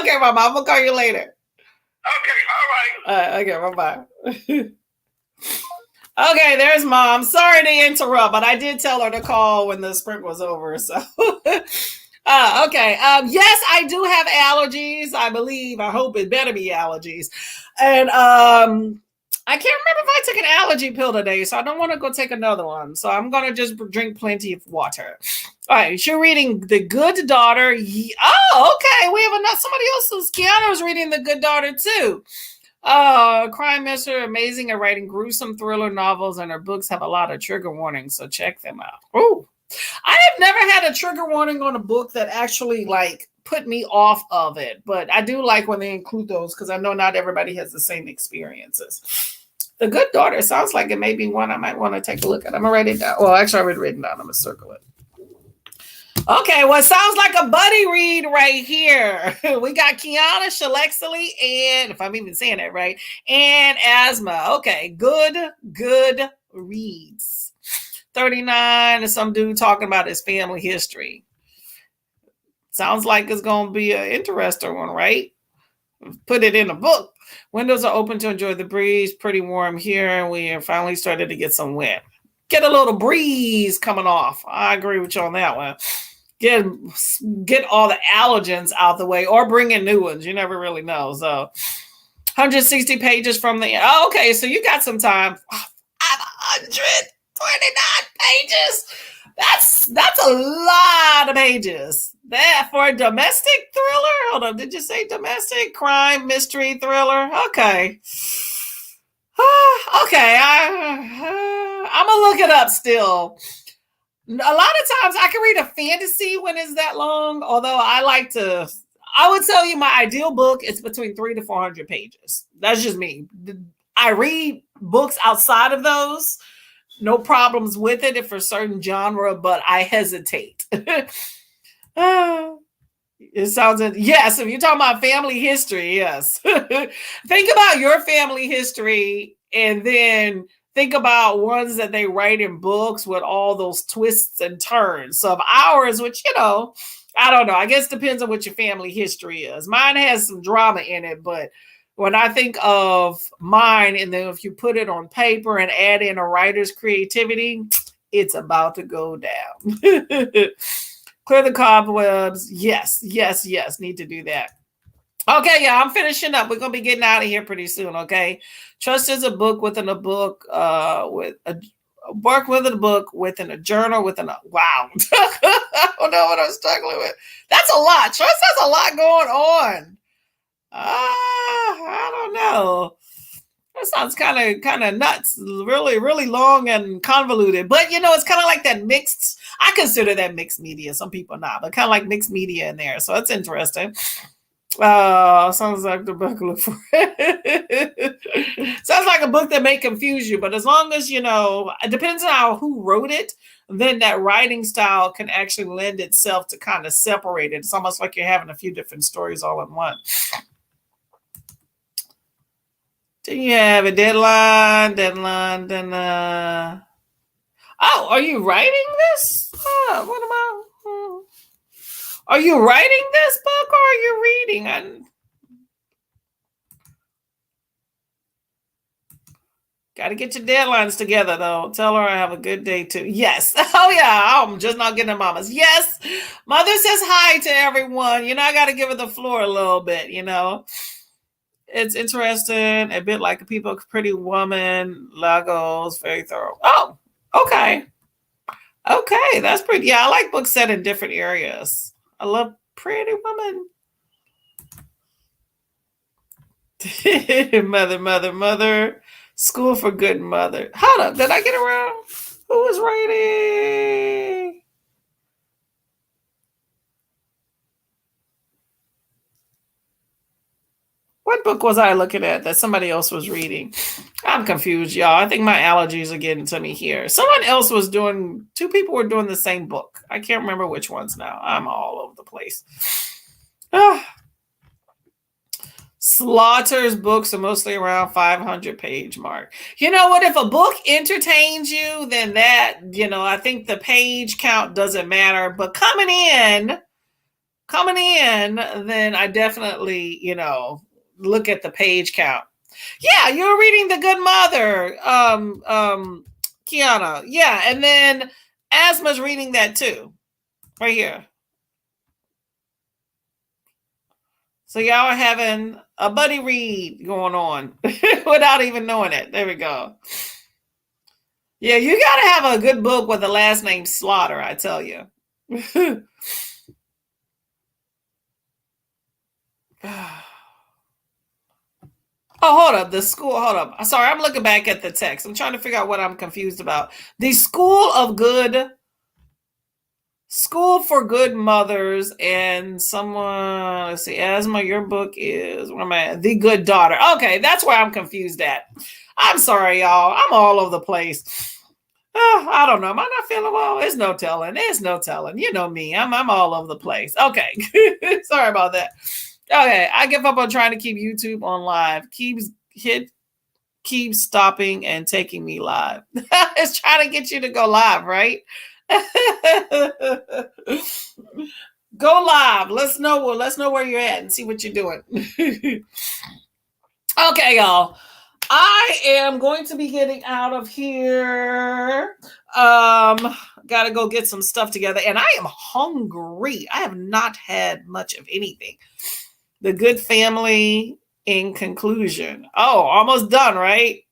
Okay, Mama, I'm gonna call you later. Okay, all right. Okay, bye-bye. Okay, there's Mom. Sorry to interrupt, but I did tell her to call when the sprint was over. So, okay. Yes, I do have allergies. I hope it better be allergies, and I can't remember if I took an allergy pill today, so I don't want to go take another one. So I'm going to just drink plenty of water. All right, you're reading The Good Daughter. Oh, okay. We have somebody else. Keanu's reading The Good Daughter, too. Crime mystery, amazing at writing gruesome thriller novels, and her books have a lot of trigger warnings, so check them out. Oh, I have never had a trigger warning on a book that actually, put me off of it, but I do like when they include those because I know not everybody has the same experiences. The Good Daughter sounds like it may be one I might want to take a look at. I'm going to write it down. Well, actually, I already written down. I'm going to circle it. Okay, well, it sounds like a buddy read right here. We got Kiana Shalexley and, if I'm even saying that right, and Asma. Okay, good reads. 39 is some dude talking about his family history. Sounds like it's going to be an interesting one, right? Put it in a book. Windows are open to enjoy the breeze. Pretty warm here, and we are finally started to get some wind. Get a little breeze coming off. I agree with you on that one. Get all the allergens out the way, or bring in new ones. You never really know. So, 160 pages from the. Oh, okay, so you got some time. 129 pages. That's a lot of pages. That for a domestic thriller? Hold on, did you say domestic crime mystery thriller? Okay. Okay, I'm gonna look it up still. A lot of times I can read a fantasy when it's that long, although I would tell you my ideal book is between 300 to 400 pages. That's just me. I read books outside of those. No problems with it if for a certain genre, but I hesitate. It sounds yes. If you're talking about family history, yes. Think about your family history, and then think about ones that they write in books with all those twists and turns. So of ours, which I don't know. I guess depends on what your family history is. Mine has some drama in it, but when I think of mine, and then if you put it on paper and add in a writer's creativity, it's about to go down. Clear the cobwebs. Yes. Need to do that. Okay, yeah, I'm finishing up. We're going to be getting out of here pretty soon, okay? Trust is a book within a book, work within a book, within a journal, within a, wow. I don't know what I'm struggling with. That's a lot. Trust has a lot going on. I don't know. That sounds kind of nuts. Really, really long and convoluted. But it's kind of like that mixed. I consider that mixed media. Some people not, but kind of like mixed media in there. So that's interesting. Sounds like the book. Look for it. Sounds like a book that may confuse you, but as long as it depends on who wrote it. Then that writing style can actually lend itself to kind of separate it. It's almost like you're having a few different stories all in one. Do you have a deadline? Oh, are you writing this? What am I? Are you writing this book or are you reading? Got to get your deadlines together, though. Tell her I have a good day, too. Yes. Oh, yeah. I'm just not getting mamas. Yes. Mother says hi to everyone. I got to give her the floor a little bit, It's interesting. A bit like a People Pretty Woman. Lagos. Very thorough. Oh, okay. Okay. That's pretty. Yeah, I like books set in different areas. I love Pretty Woman. Mother. School for Good Mother. Hold up. Did I get around? Who was writing? What book was I looking at that somebody else was reading? I'm confused, y'all. I think my allergies are getting to me here. Someone else was doing, 2 people were doing the same book. I can't remember which ones now. I'm all over the place. Slaughter's books are mostly around 500-page mark. You know what? If a book entertains you, then that, I think the page count doesn't matter. But coming in, then I definitely, look at the page count. Yeah, you're reading The Good Mother, Kiana. Yeah, and then Asma's reading that too, right here. So y'all are having a buddy read going on without even knowing it. There we go. Yeah, you got to have a good book with the last name Slaughter, I tell you. Oh, hold up. The school, hold up. Sorry, I'm looking back at the text. I'm trying to figure out what I'm confused about. The School for Good Mothers, and someone, let's see, Asma, your book is, where am I at? The Good Daughter. Okay, that's where I'm confused at. I'm sorry, y'all. I'm all over the place. I don't know. Am I not feeling well? It's no telling. You know me. I'm all over the place. Okay. Sorry about that. Okay, I give up on trying to keep YouTube on live. Keeps stopping and taking me live. It's trying to get you to go live, right? Go live. Let's know where you're at and see what you're doing. Okay, y'all. I am going to be getting out of here. Gotta go get some stuff together, and I am hungry. I have not had much of anything. The Good Family in conclusion. Oh, almost done, right?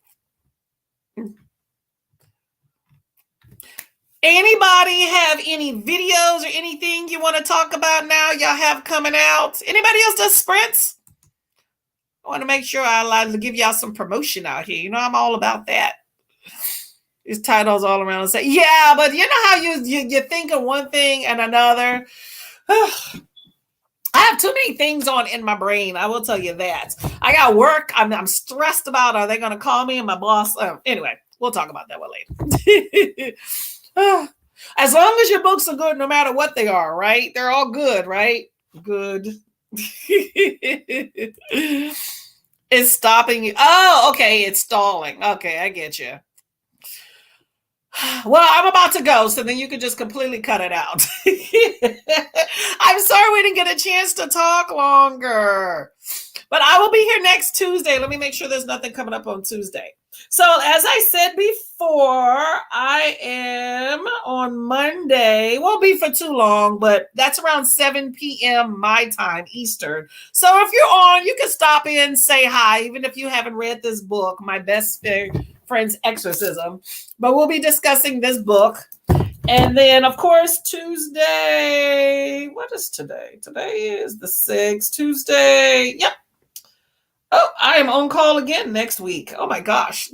Anybody have any videos or anything you want to talk about now? Y'all have coming out? Anybody else does sprints? I want to make sure I like to give y'all some promotion out here. I'm all about that. These titles all around and say, yeah, but you know how you think of one thing and another. I have too many things on in my brain. I will tell you that. I got work. I'm stressed about. Are they going to call me and my boss? Anyway, we'll talk about that one later. As long as your books are good, no matter what they are, right? They're all good, right? Good. It's stopping you. Oh, okay. It's stalling. Okay, I get you. Well, I'm about to go, so then you can just completely cut it out. I'm sorry we didn't get a chance to talk longer. But I will be here next Tuesday. Let me make sure there's nothing coming up on Tuesday. So as I said before, I am on Monday. Won't be for too long, but that's around 7 p.m. my time, Eastern. So if you're on, you can stop in, say hi, even if you haven't read this book, My Best Friend's Exorcism. But we'll be discussing this book. And then, of course, Tuesday. What is today? Today is the 6th. Tuesday. Yep. Oh, I am on call again next week. Oh my gosh.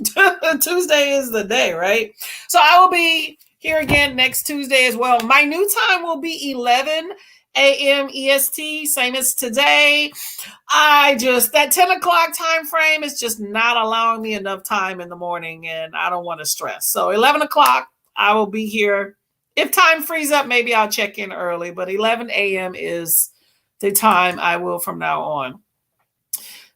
Tuesday is the day, right? So I will be here again next Tuesday as well. My new time will be 11 a.m. EST, same as today. That 10 o'clock time frame is just not allowing me enough time in the morning, and I don't want to stress. So 11 o'clock, I will be here. If time frees up, maybe I'll check in early, but 11 a.m. is the time I will from now on.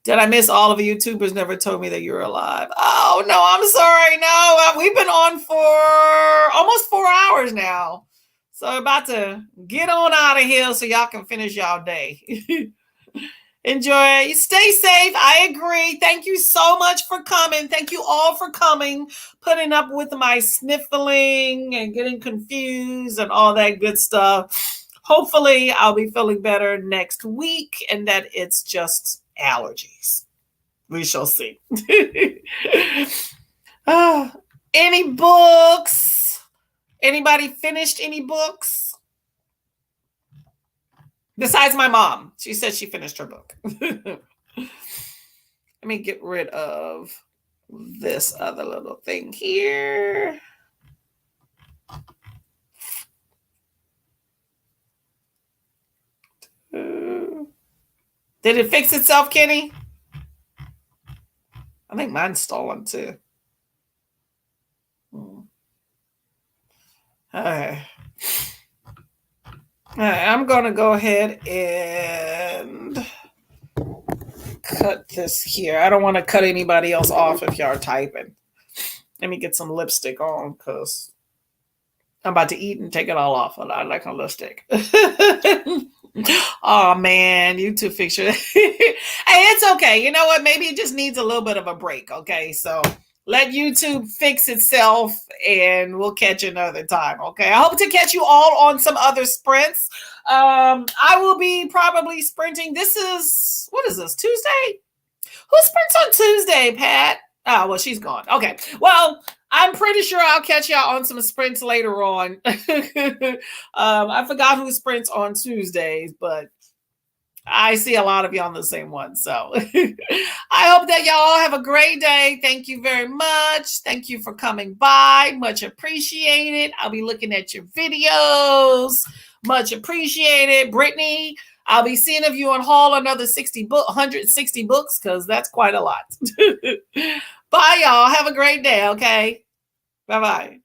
Did I miss all of the YouTubers never told me that you're alive? Oh, no, I'm sorry. No, we've been on for almost 4 hours now. So I'm about to get on out of here so y'all can finish y'all day. Enjoy. Stay safe. I agree. Thank you so much for coming. Thank you all for coming, putting up with my sniffling and getting confused and all that good stuff. Hopefully, I'll be feeling better next week and that it's just allergies. We shall see. Any books? Anybody finished any books? Besides my mom. She said she finished her book. Let me get rid of this other little thing here. Did it fix itself, Kenny? I think mine's stolen too. All right. I'm going to go ahead and cut this here. I don't want to cut anybody else off if y'all are typing. Let me get some lipstick on because I'm about to eat and take it all off. I like a lipstick. Oh, man. YouTube fix your... Hey, it's okay. You know what? Maybe it just needs a little bit of a break. Okay, so... let YouTube fix itself and we'll catch you another time. Okay. I hope to catch you all on some other sprints. I will be probably sprinting. What is this? Tuesday? Who sprints on Tuesday, Pat? Oh, well, she's gone. Okay. Well, I'm pretty sure I'll catch y'all on some sprints later on. I forgot who sprints on Tuesdays, but I see a lot of you on the same one. So I hope that y'all have a great day. Thank you very much. Thank you for coming by. Much appreciated. I'll be looking at your videos. Much appreciated. Brittany, I'll be seeing if you haul another 160 books because that's quite a lot. Bye, y'all. Have a great day. Okay. Bye-bye.